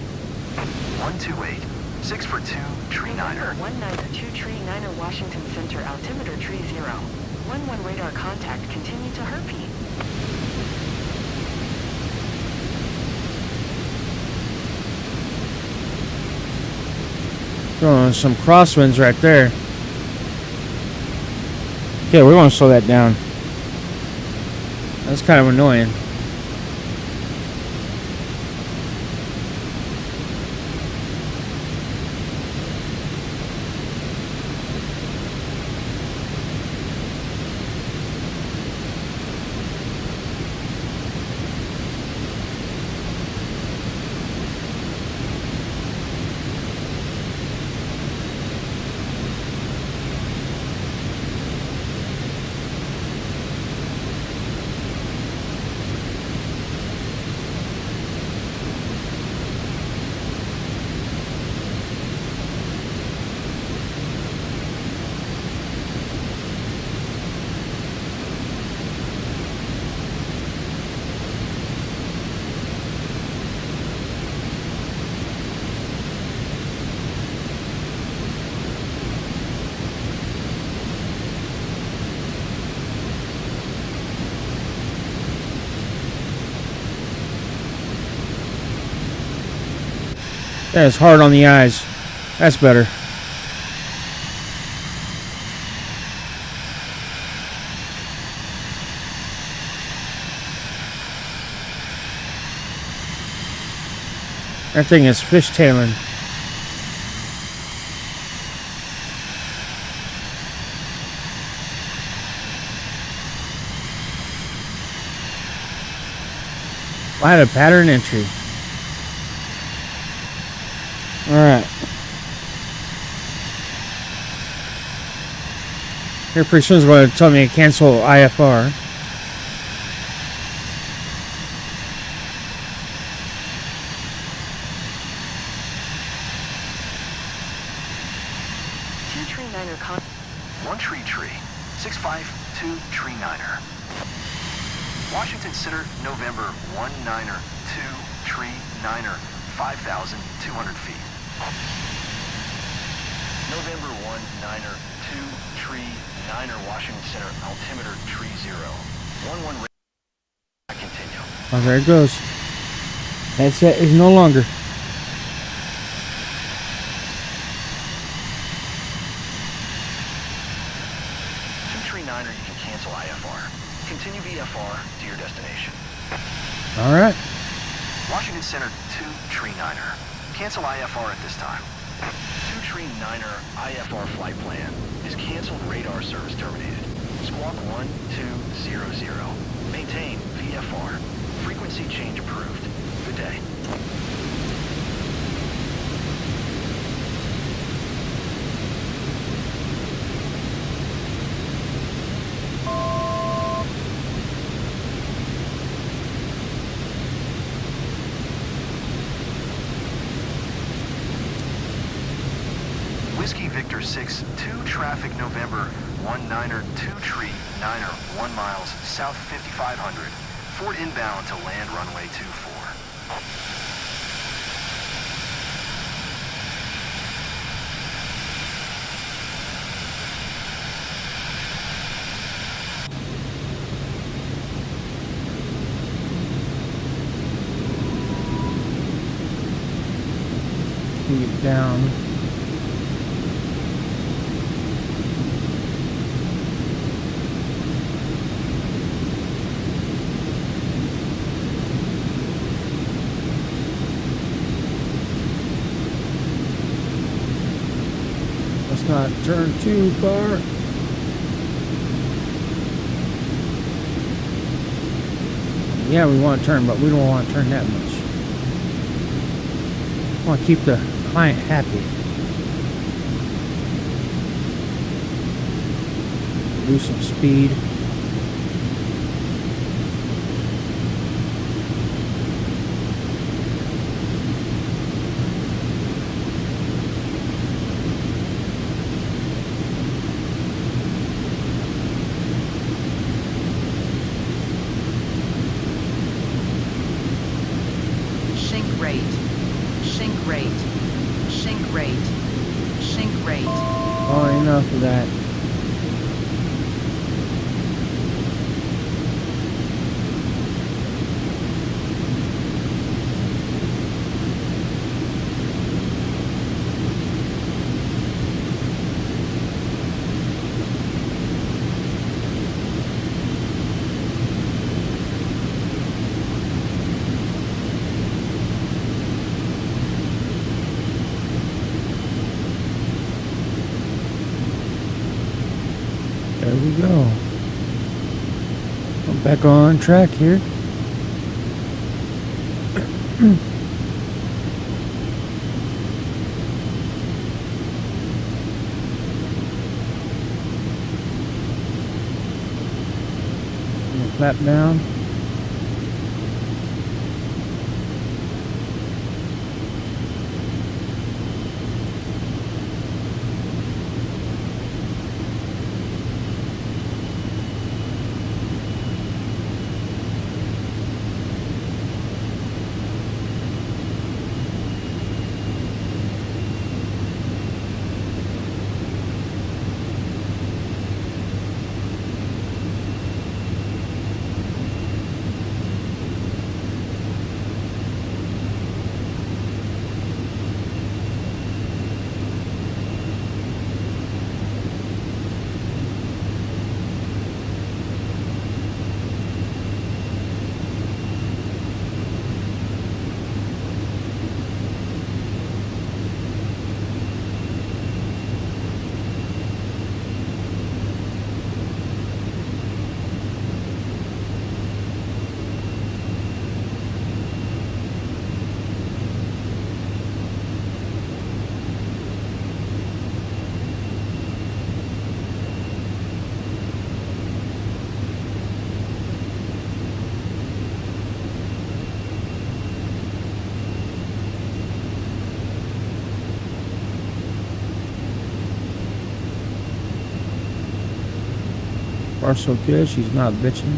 128. 6 for 2, Tree 9er. 192 Tree 9er Washington Center, altimeter tree 0. 11 radar contact, continue to Herpete. Throwing some crosswinds right there. Okay, we want to slow that down. That's kind of annoying. That is hard on the eyes. That's better. That thing is fishtailing. I had a pattern entry. Alright. Here pretty soon is going to tell me to cancel IFR. One tree, 652 tree niner. Washington Center, November 192 tree niner, 5,200 feet. November 192 tree niner, Washington Center, altimeter tree 0. 11 continue. Oh, there it goes. Headset is no longer. Niner, you can cancel IFR. Continue VFR to your destination. Alright. Washington Center 2 Tree Niner. Cancel IFR at this time. 2 Tree Niner IFR flight plan is canceled, radar service terminated. Squawk 1200. Maintain VFR. Frequency change approved. Good day. Whiskey Victor 6, 2 traffic November 192 tree, 9er, 1 miles, south 5500. Ford inbound to land runway 24. Get down. Let's not turn too far. Yeah, we want to turn, but we don't want to turn that much. We want to keep the client happy. Do some speed. Sink rate. Oh, enough of that. There we go. I'm back on track here. Flap down. far so good. She's not bitching.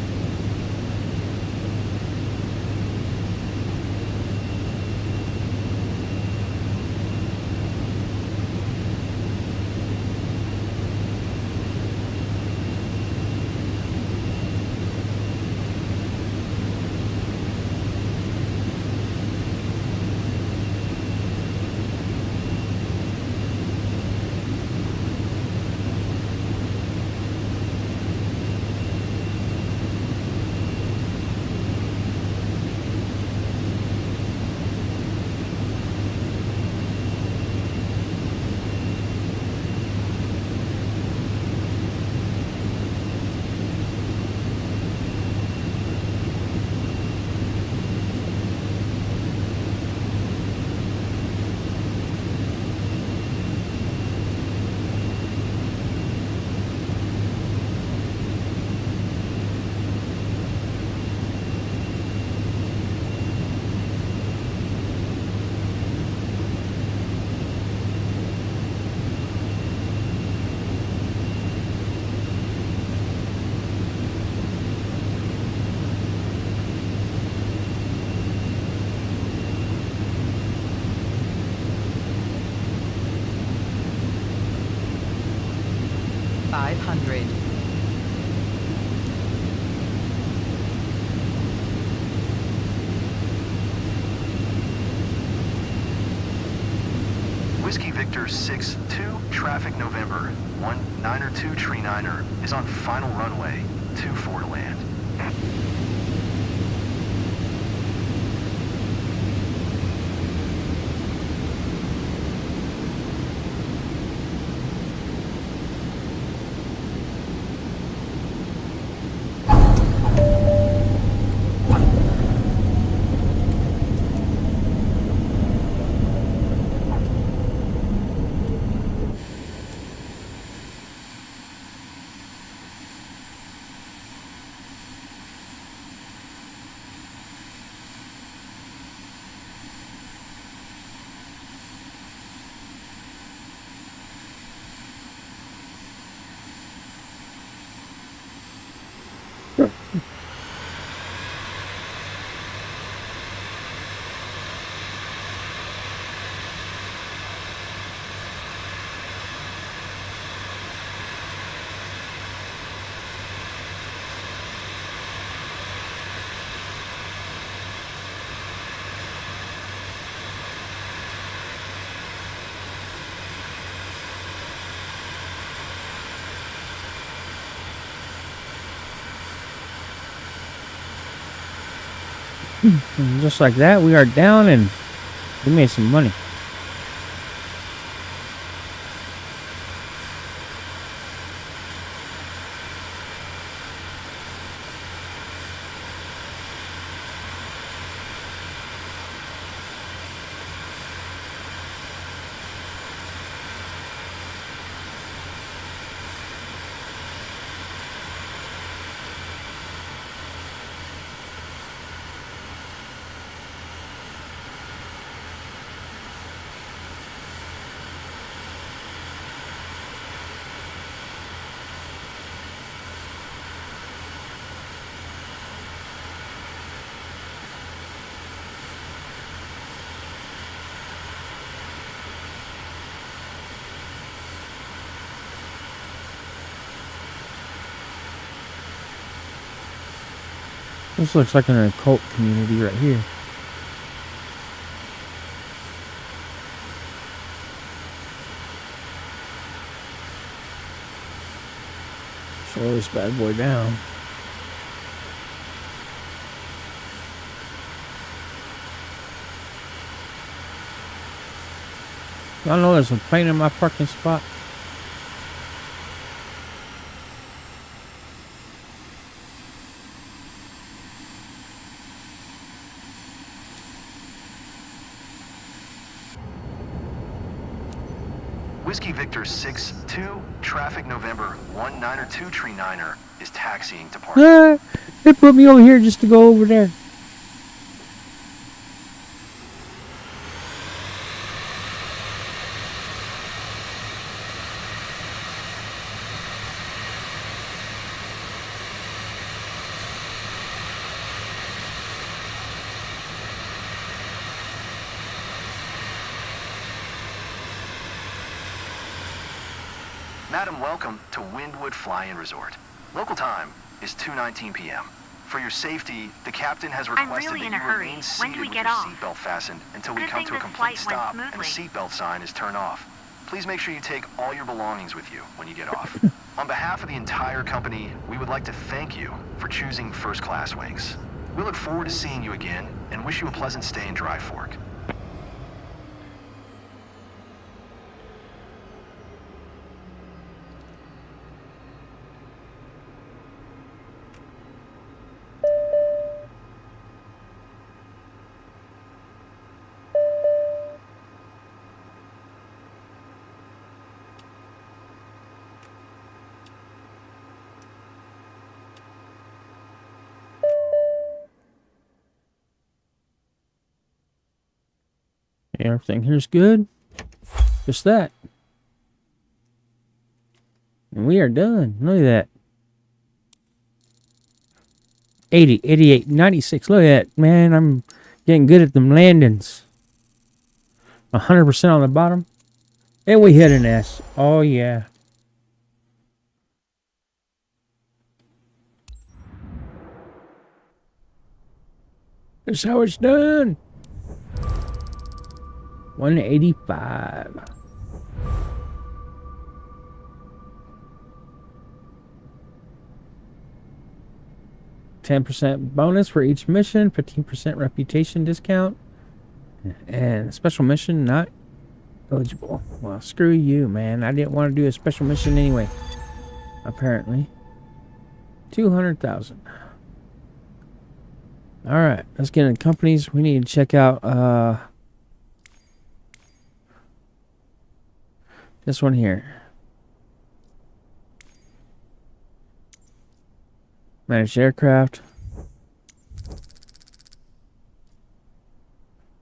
$500. Whiskey Victor 6-2, traffic November, 192 Tree Niner is on final runway, 24 to land. And just like that, we are down and we made some money. This looks like an occult community right here. Slow this bad boy down. Y'all know there's a plane in my parking spot. Whiskey Victor 6-2, traffic November, 192 Tree Niner is taxiing to park. They put me over here just to go over there. Madam, welcome to Windwood Fly-In Resort. Local time is 2:19 p.m. For your safety, the captain has requested really that in a you hurry. remain When do seated we with get your off? seatbelt fastened until we Good come thing to a this complete flight went stop and the smoothly. seatbelt sign is turned off. Please make sure you take all your belongings with you when you get off. On behalf of the entire company, we would like to thank you for choosing first class wings. We look forward to seeing you again and wish you a pleasant stay in Dry Fork. Everything here's good. Just that. And we are done. Look at that. 80, 88, 96. Look at that. Man, I'm getting good at them landings. 100% on the bottom. And we hit an S. Oh, yeah. That's how it's done. 185. %10 bonus for each mission, 15% reputation discount, and special mission not eligible. Well, screw you, man. I didn't want to do a special mission anyway. Apparently. 200,000. All right, let's get into companies. We need to check out this one here. Managed aircraft.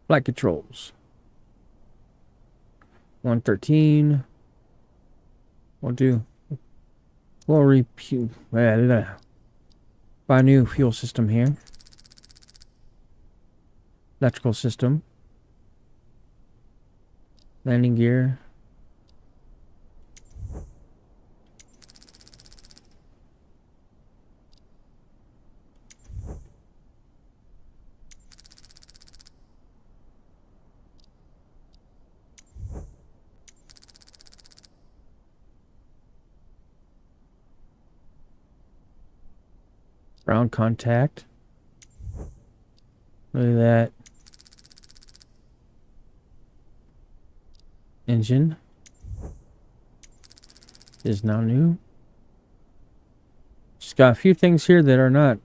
Flight controls. 113. We'll do. We'll repeat. Buy a new fuel system here. Electrical system. Landing gear. Ground contact. Look at that. Engine is now new. Just got a few things here that are not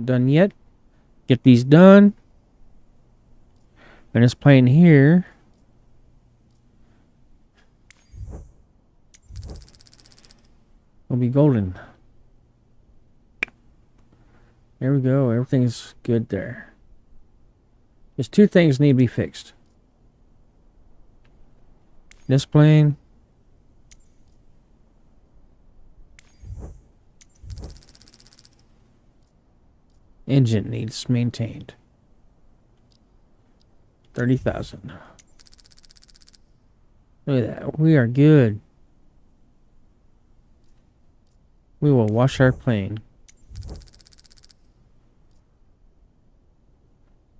done yet. Get these done. And this plane here will be golden. There we go. Everything's good there. Just two things need to be fixed. This plane. Engine needs maintained. 30,000. Look at that. We are good. We will wash our plane.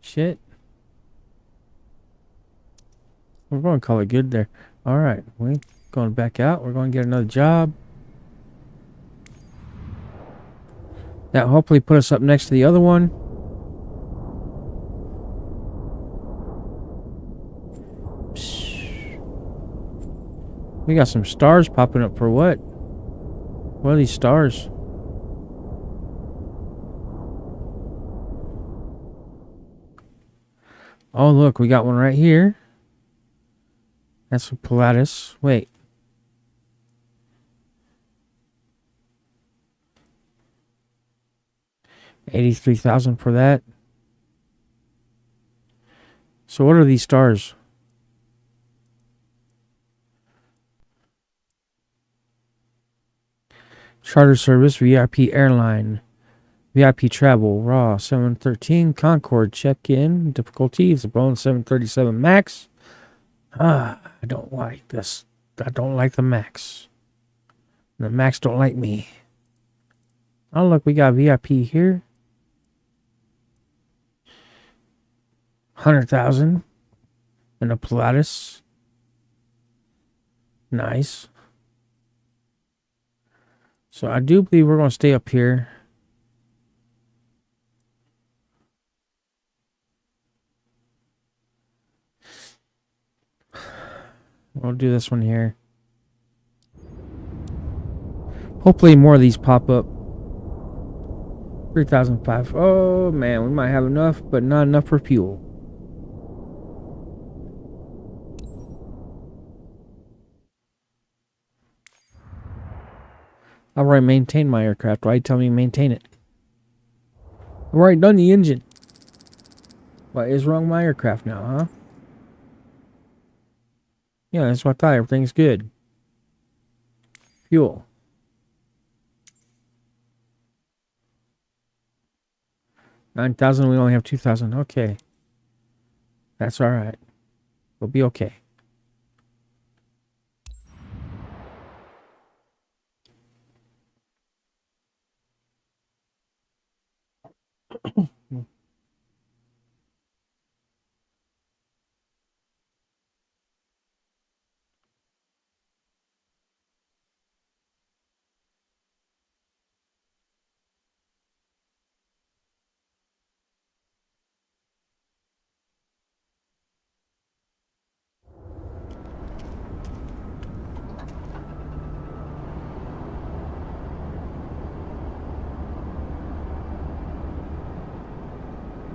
Shit. We're going to call it good there. Alright. We're going back out. We're going to get another job. That hopefully put us up next to the other one. We got some stars popping up for what? What are these stars? Oh, look, we got one right here. That's a Pilatus. Wait. $83,000 for that. So what are these stars? Charter service, VIP airline, VIP travel, raw 713, Concorde check-in, difficulty is a Boeing 737 MAX, I don't like this. I don't like the Max. The Max don't like me. Oh, look, we got VIP here. 100,000. And a Pilatus. Nice. So I do believe we're going to stay up here. We'll do this one here. Hopefully more of these pop up. 3,005. Oh man, we might have enough, but not enough for fuel. I've already maintained my aircraft. Why tell me to maintain it? I've already done the engine. What is wrong with my aircraft now, huh? Yeah, that's what I thought. Everything's good. Fuel. 9,000. We only have 2,000. Okay. That's all right. We'll be okay.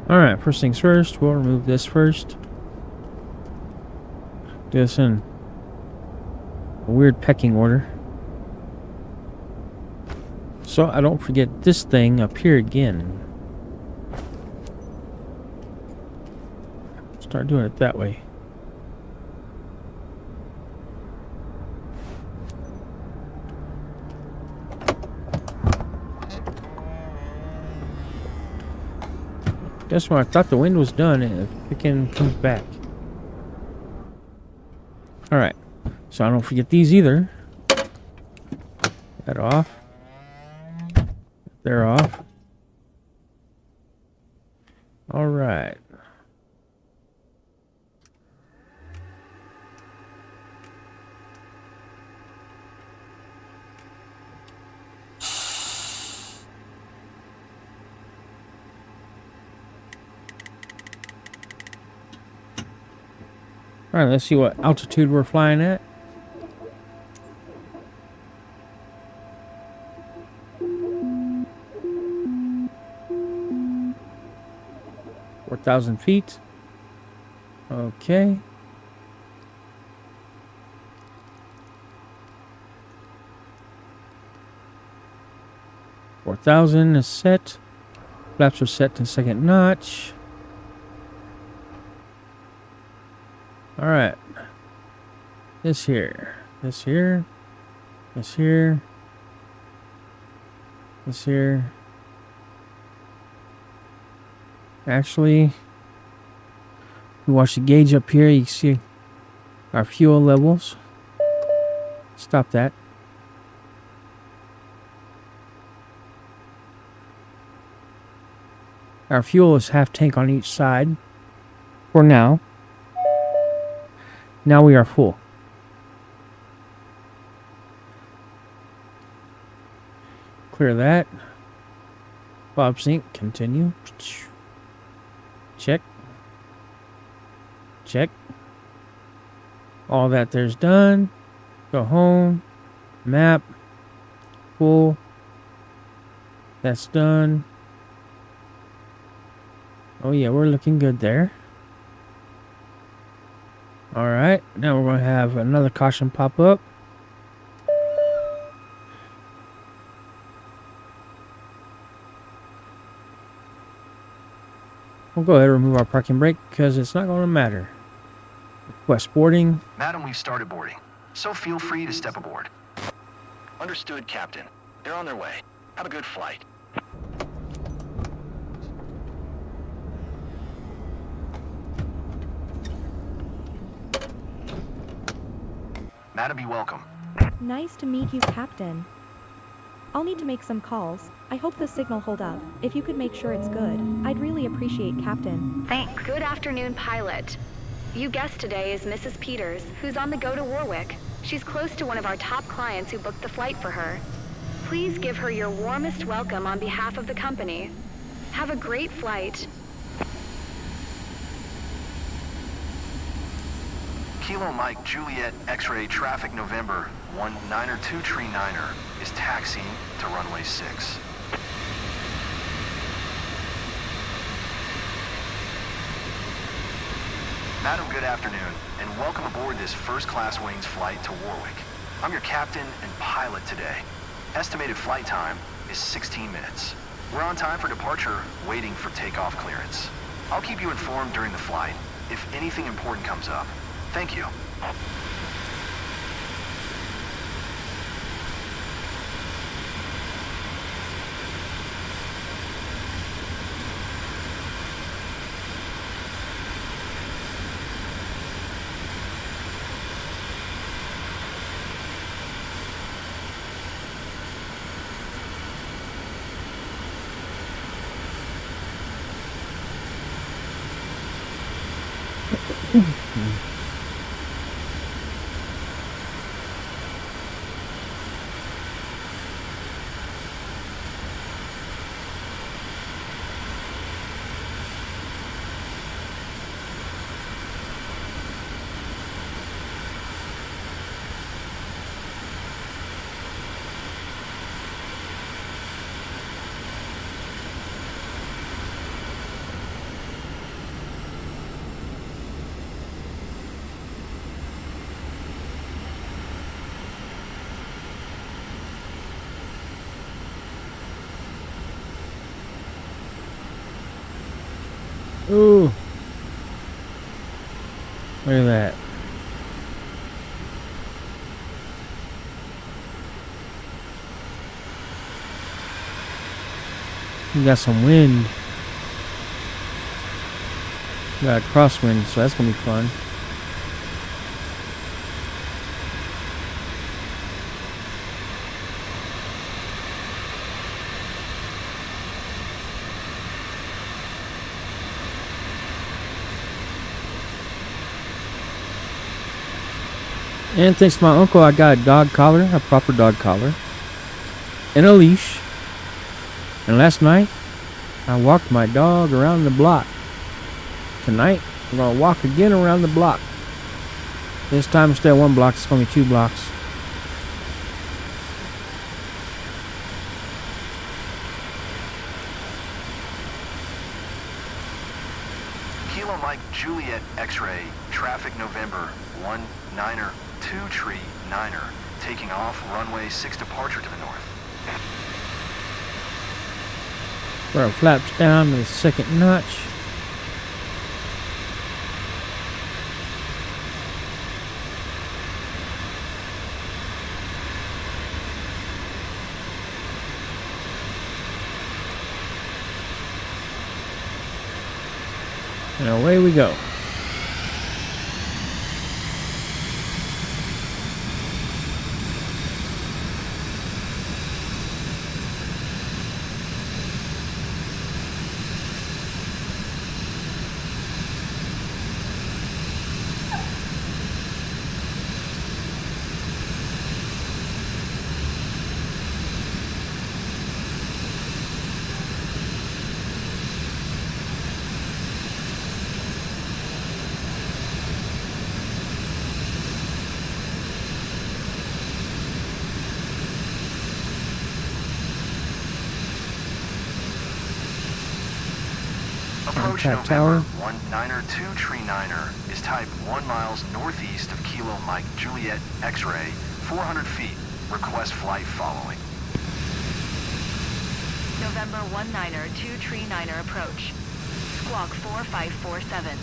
Alright, first things first, we'll remove this first. Do this in a weird pecking order. So I don't forget this thing up here again. Start doing it that way. Guess when I thought the wind was done, it freaking comes back. Alright, so I don't forget these either. That off. They're off. Alright. Alright, let's see what altitude we're flying at. .4,000 feet. Okay. .4,000 is set. Flaps are set to second notch. Alright. This here. This here. This here. This here. Actually, we watch the gauge up here. You can see our fuel levels. Stop that. Our fuel is half tank on each side for now. Now we are full. Clear that. Bob sync, continue. Check. Check. All that there's done. Go home. Map. Full. That's done. Oh yeah, we're looking good there. Alright, now we're going to have another caution pop up. We'll go ahead and remove our parking brake because it's not going to matter. Request boarding. Madam, we've started boarding, so feel free to step aboard. Understood, Captain. They're on their way. Have a good flight. Madam, be welcome. Nice to meet you, Captain. I'll need to make some calls. I hope the signal hold up. If you could make sure it's good, I'd really appreciate, Captain. Thanks. Good afternoon, pilot. You guest today is Mrs. Peters, who's on the go to Warwick. She's close to one of our top clients who booked the flight for her. Please give her your warmest welcome on behalf of the company. Have a great flight. Kilo Mike Juliet X-ray traffic November 192 Tree Niner is taxiing to runway 6. Madam, good afternoon, and welcome aboard this first-class wings flight to Warwick. I'm your captain and pilot today. Estimated flight time is 16 minutes. We're on time for departure, waiting for takeoff clearance. I'll keep you informed during the flight if anything important comes up. Thank you. Ooh. Look at that. We got some wind. We got a crosswind, so that's gonna be fun. And thanks to my uncle, I got a dog collar, a proper dog collar, and a leash. And last night, I walked my dog around the block. Tonight, I'm gonna walk again around the block. This time instead of 1 block, it's gonna be 2 blocks. Kilo Mike Juliet X-ray traffic November 192 Tree Niner taking off runway 6 departure to the north. Where it flaps down to the 2nd notch. And away we go. Approach Contact November tower. 192 Tree Niner is type 1 miles northeast of Kilo Mike Juliet X-ray, 400 feet. Request flight following. November 192 Tree Niner approach. Squawk 4547.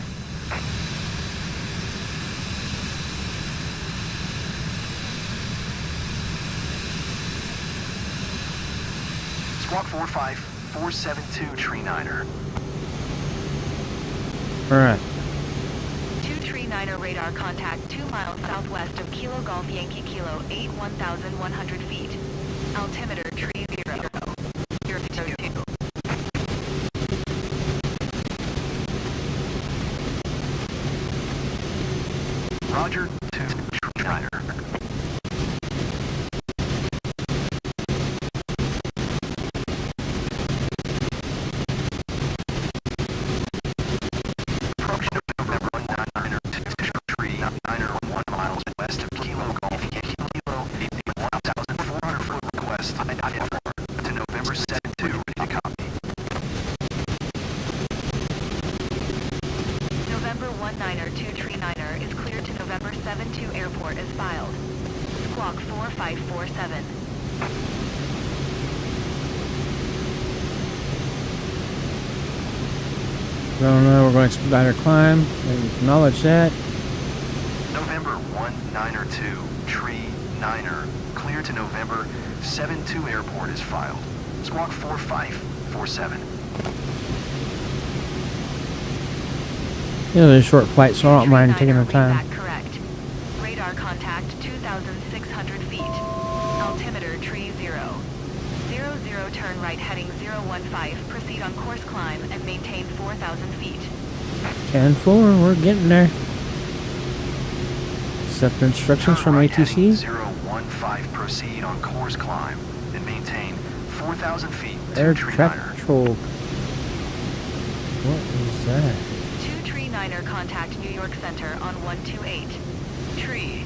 Squawk 45472 Tree Niner. Alright. 2 Tree 239er radar contact 2 miles southwest of Kilo Golf Yankee Kilo 8 1,100 feet. Altimeter tree 0. 002. Roger, 2 Niner. Approach November 1 2 tree 1 miles west of Kilo Golf Yankee Kilo 1,400 foot request to November 7 2 ready to copy. November 19er 239er is cleared to November 72 airport as filed. Squawk 4547. Don't know, we're going to expedite our climb. And acknowledge that. November 192 tree 9er cleared to November 72 airport is filed. Squawk 4547. You know, there's a short flight, so I don't mind taking the 239er, time. read that correct. Radar contact 2,600 feet. Altimeter tree 0. 00 turn right heading 015. Proceed on course climb and maintain 4,000 feet. 10-4, we're getting there. Accept instructions from Right heading ATC. 015. Proceed on course climb and maintain 4,000 feet to Air tree traffic 9er. control. What is that? 2 tree 9er contact New York Center on 128. Tree.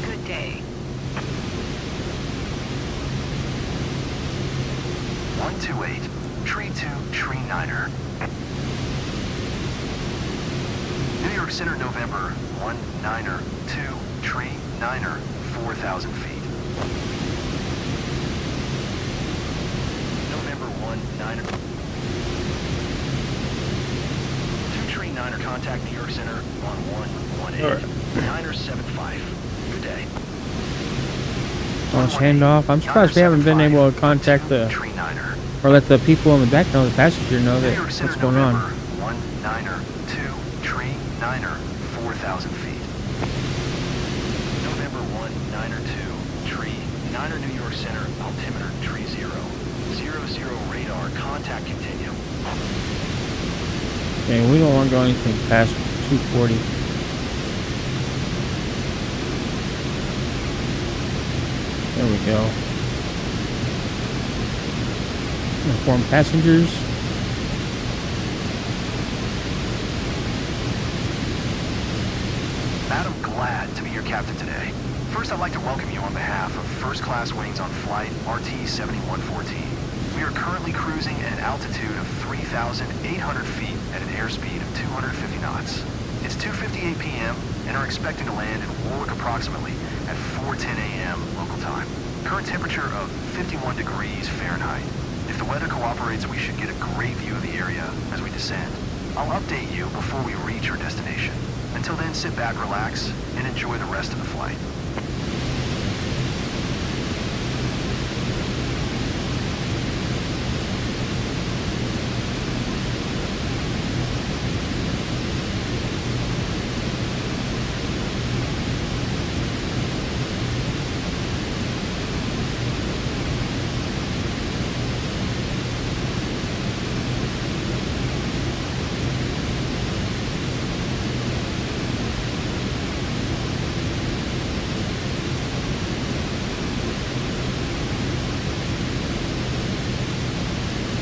Good day. 128 tree 2 tree 9er. New York Center November 19er 2 tree 9er 4,000 feet. November 19er 2 tree 9er contact New York Center on 118. All right. 9er 75. Good day. Launch handoff. I'm surprised we haven't been able to contact the, Tree 9er. or let the people in the back know, the passenger know New that York Center what's going on. November 19er 2 tree 9er 4,000 feet. November 19er 2 tree 9er New York Center altimeter tree 0. 00 radar contact continue. Okay, we don't want to go anything past 240. There we go. Inform passengers. Madam, glad to be your captain today. First, I'd like to welcome you on behalf of First Class Wings on Flight RT-7114. We are currently cruising at an altitude of 3,800 feet at an airspeed of 250 knots. It's 2:58 p.m. and are expecting to land in Warwick approximately at 4:10 a.m. local time. Current temperature of 51 degrees Fahrenheit. If the weather cooperates, we should get a great view of the area as we descend. I'll update you before we reach our destination. Until then, sit back, relax, and enjoy the rest of the flight.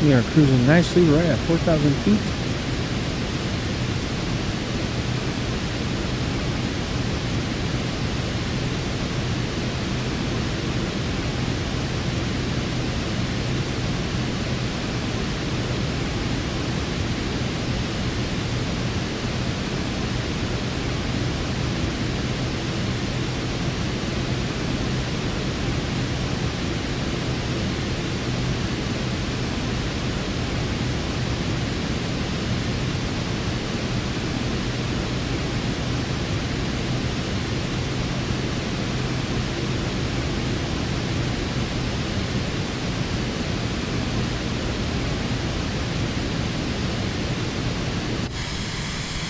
We are cruising nicely right at 4,000 feet.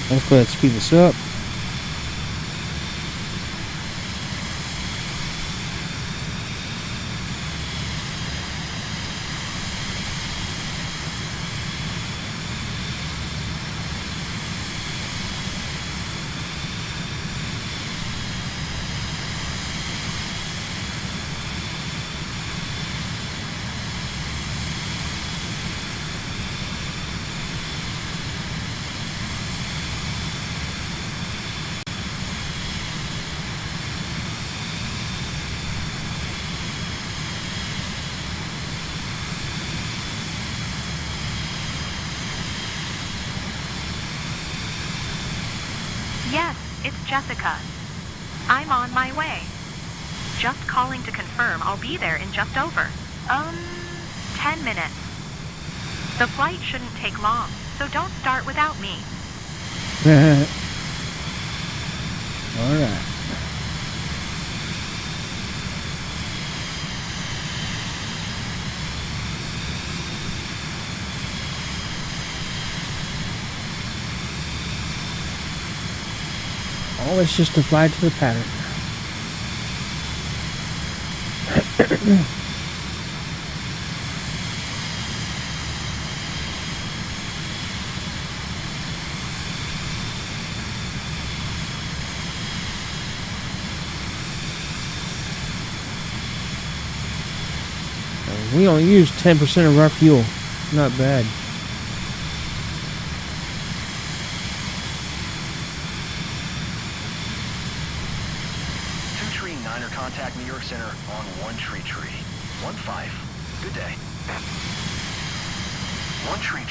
Let's go ahead and speed this up. Yes, it's Jessica. I'm on my way. Just calling to confirm I'll be there in just over, 10 minutes. The flight shouldn't take long, so don't start without me. Alright. Oh, it's just to fly to the pattern. We only use 10% of our fuel. Not bad. Niner, contact New York Center on 1 tree. 1-5. Good day. 1 tree.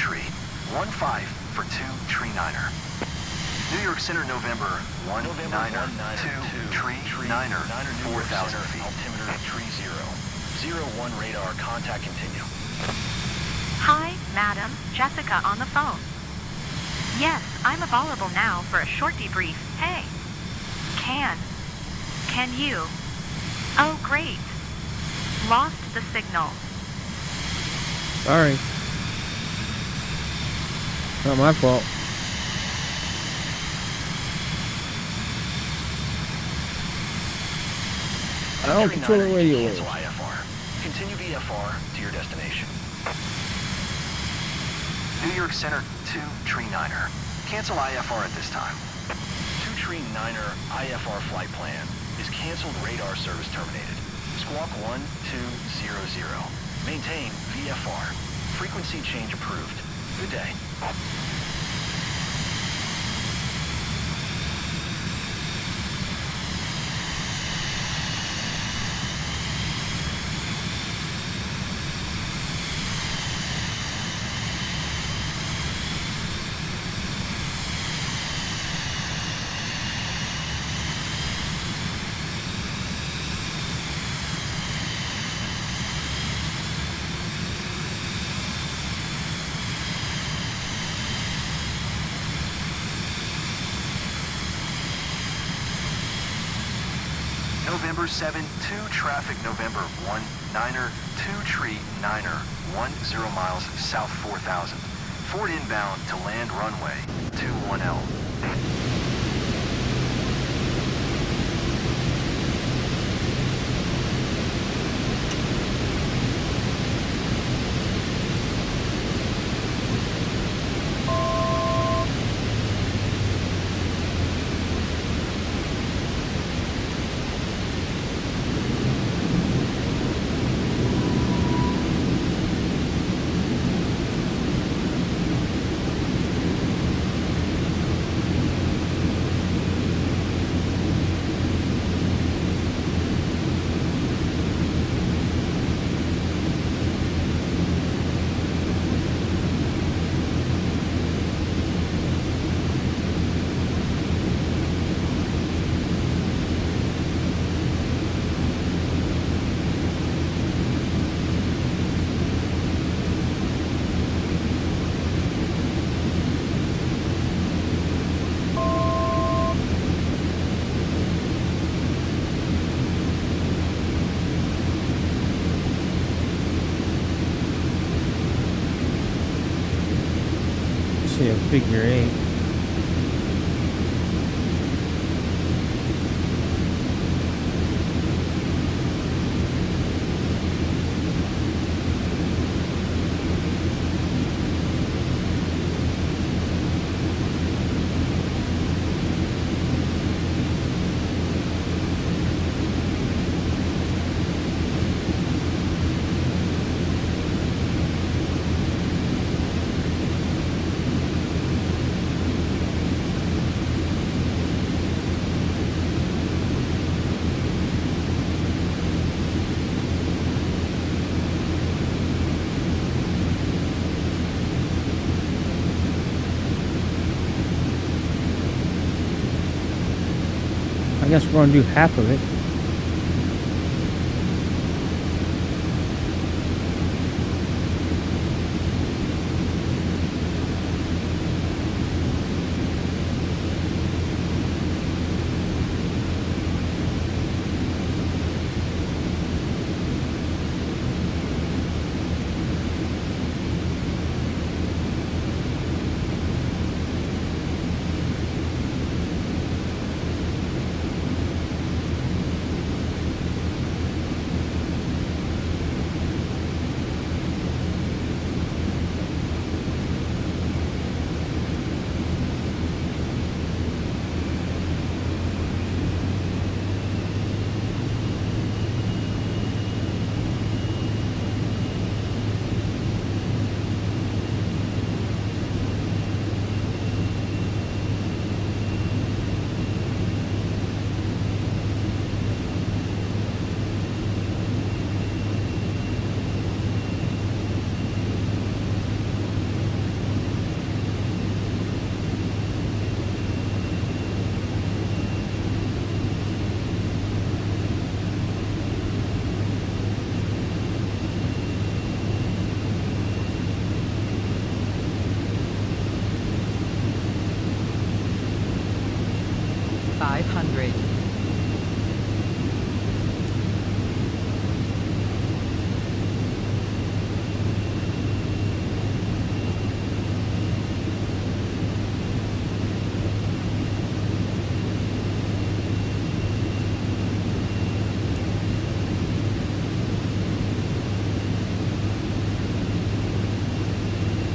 1-5 for 2 tree niner. New York Center, November 1 niner 2 tree niner 4,000 feet. Altimeter 30. 01 radar, contact continue. Hi, madam. Jessica on the phone. Yes, I'm available now for a short debrief. Hey. Can you? Oh, great. Lost the signal. Sorry. Not my fault. I don't control the radio waves. Cancel IFR. Continue VFR to your destination. New York Center 2 tree niner. Cancel IFR at this time. 2 tree niner IFR flight plan is canceled. Radar service terminated. Squawk 1200. Maintain VFR. Frequency change approved. Good day. November 7, 2 traffic, November 1 niner 2 tree niner 10 miles south 4,000. Ford inbound to land runway 21L. See a figure 8. I guess we're gonna do half of it.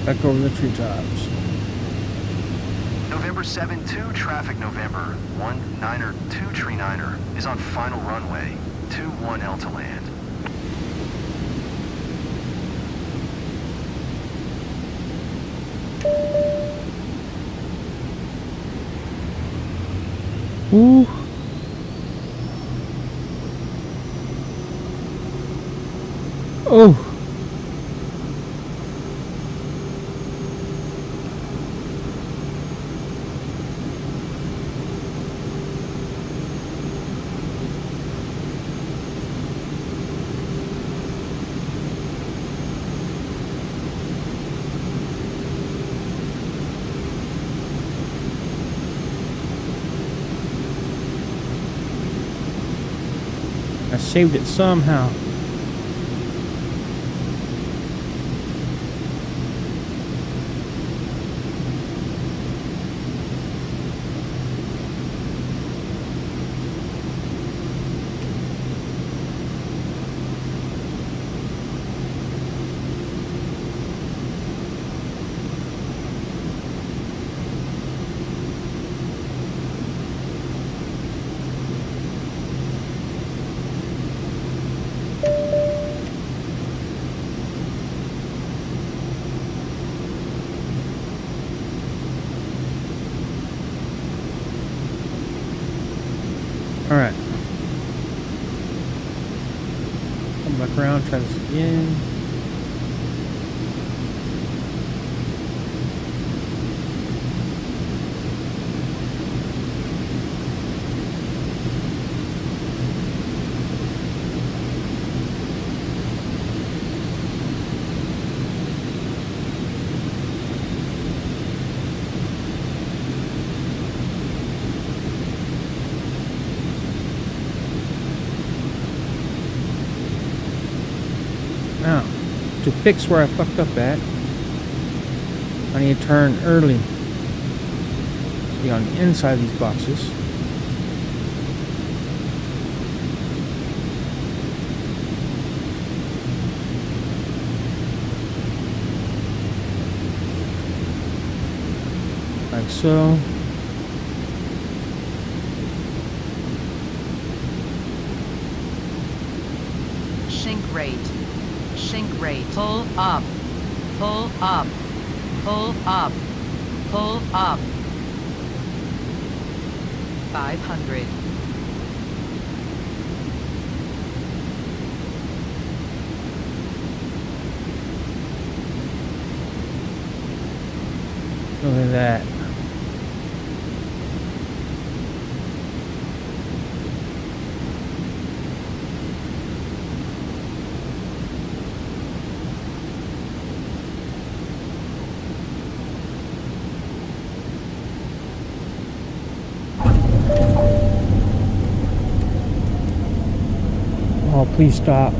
Back over the treetops. November 7-2 traffic November 1-9er 2 tree 9er is on final runway 21L to land. Ooh. Oh. I saved it somehow. Alright. Come back around, try this again. Now, to fix where I fucked up at, I need to turn early. Be on the inside of these boxes. Like so. Sink rate. Sink rate. Pull up. Pull up. Pull up. Pull up. 500. Look at that. Oh, please stop.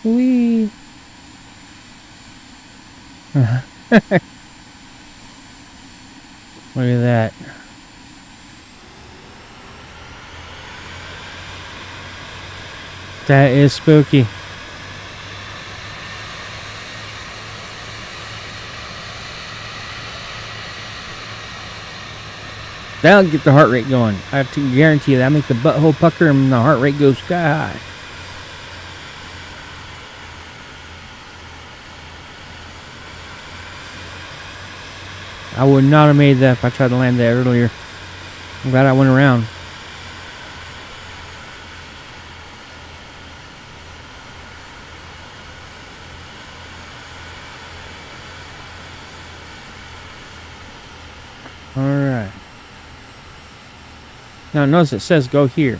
Wee. Look at that. That is spooky. That'll get the heart rate going. I have to guarantee you that. Make the butthole pucker and the heart rate go sky high. I would not have made that if I tried to land that earlier. I'm glad I went around. Alright. Now notice it says go here.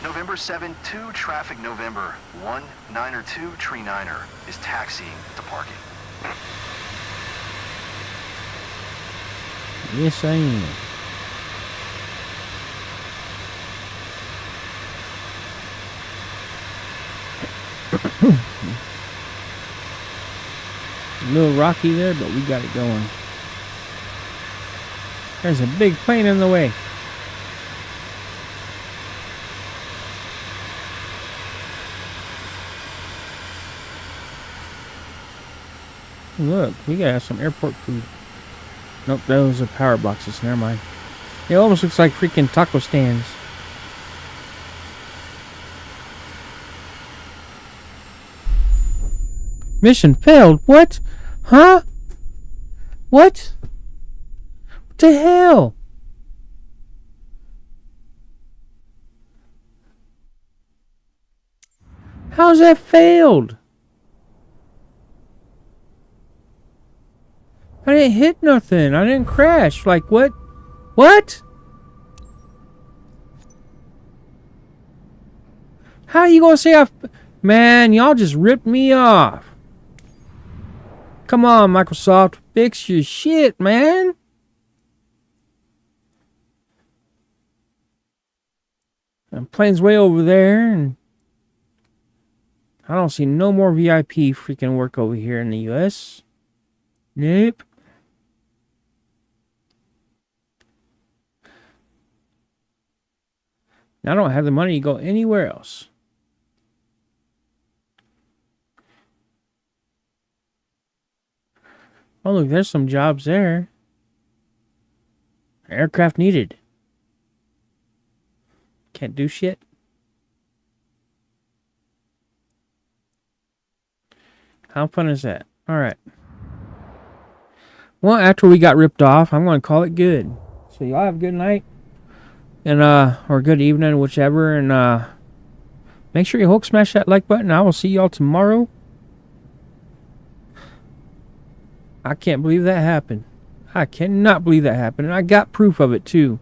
November 7-2 traffic November 192 Tree Niner is taxiing to parking. Yes, I am. A little rocky there, but we got it going. There's a big plane in the way. Look, we gotta have some airport food. Nope, those are power boxes. Never mind. It almost looks like freaking taco stands. Mission failed. What? Huh? What? What the hell? How's that failed? I didn't hit nothing. I didn't crash. Like, what? What? How are you gonna say Man, y'all just ripped me off. Come on, Microsoft. Fix your shit, man. The plane's way over there, and I don't see no more VIP freaking work over here in the US. Nope. I don't have the money to go anywhere else. Oh, look, there's some jobs there. Aircraft needed. Can't do shit. How fun is that? Alright. Well, after we got ripped off, I'm going to call it good. So y'all have a good night. And, or good evening, whichever. And, make sure you Hulk smash that like button. I will see y'all tomorrow. I can't believe that happened. I cannot believe that happened. And I got proof of it, too.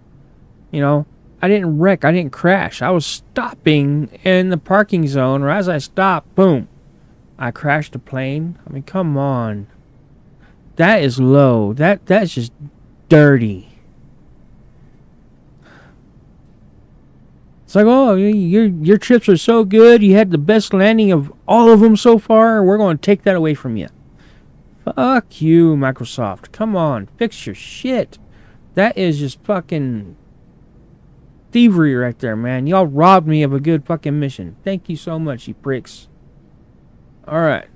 You know, I didn't wreck. I didn't crash. I was stopping in the parking zone. Or as I stopped, boom. I crashed the plane. I mean, come on. That is low. That's just dirty. It's like, oh, your trips are so good. You had the best landing of all of them so far. We're going to take that away from you. Fuck you, Microsoft. Come on. Fix your shit. That is just fucking thievery right there, man. Y'all robbed me of a good fucking mission. Thank you so much, you pricks. Alright.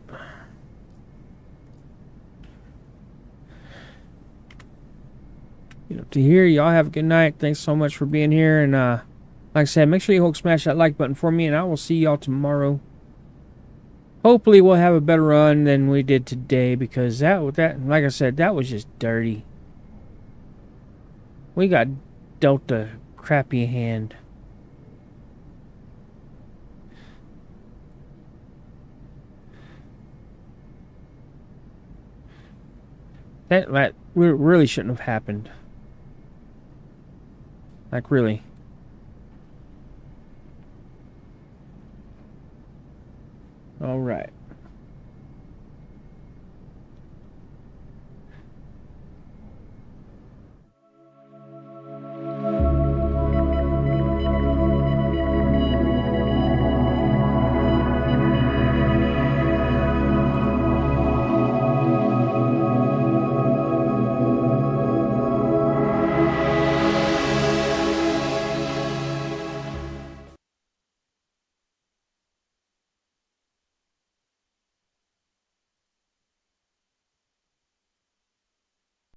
Up to here, y'all have a good night. Thanks so much for being here. And like I said, make sure you Hulk smash that like button for me, and I will see y'all tomorrow. Hopefully we'll have a better run than we did today, because that like I said, that was just dirty. We got dealt a crappy hand. That really shouldn't have happened. Like, really. Alright.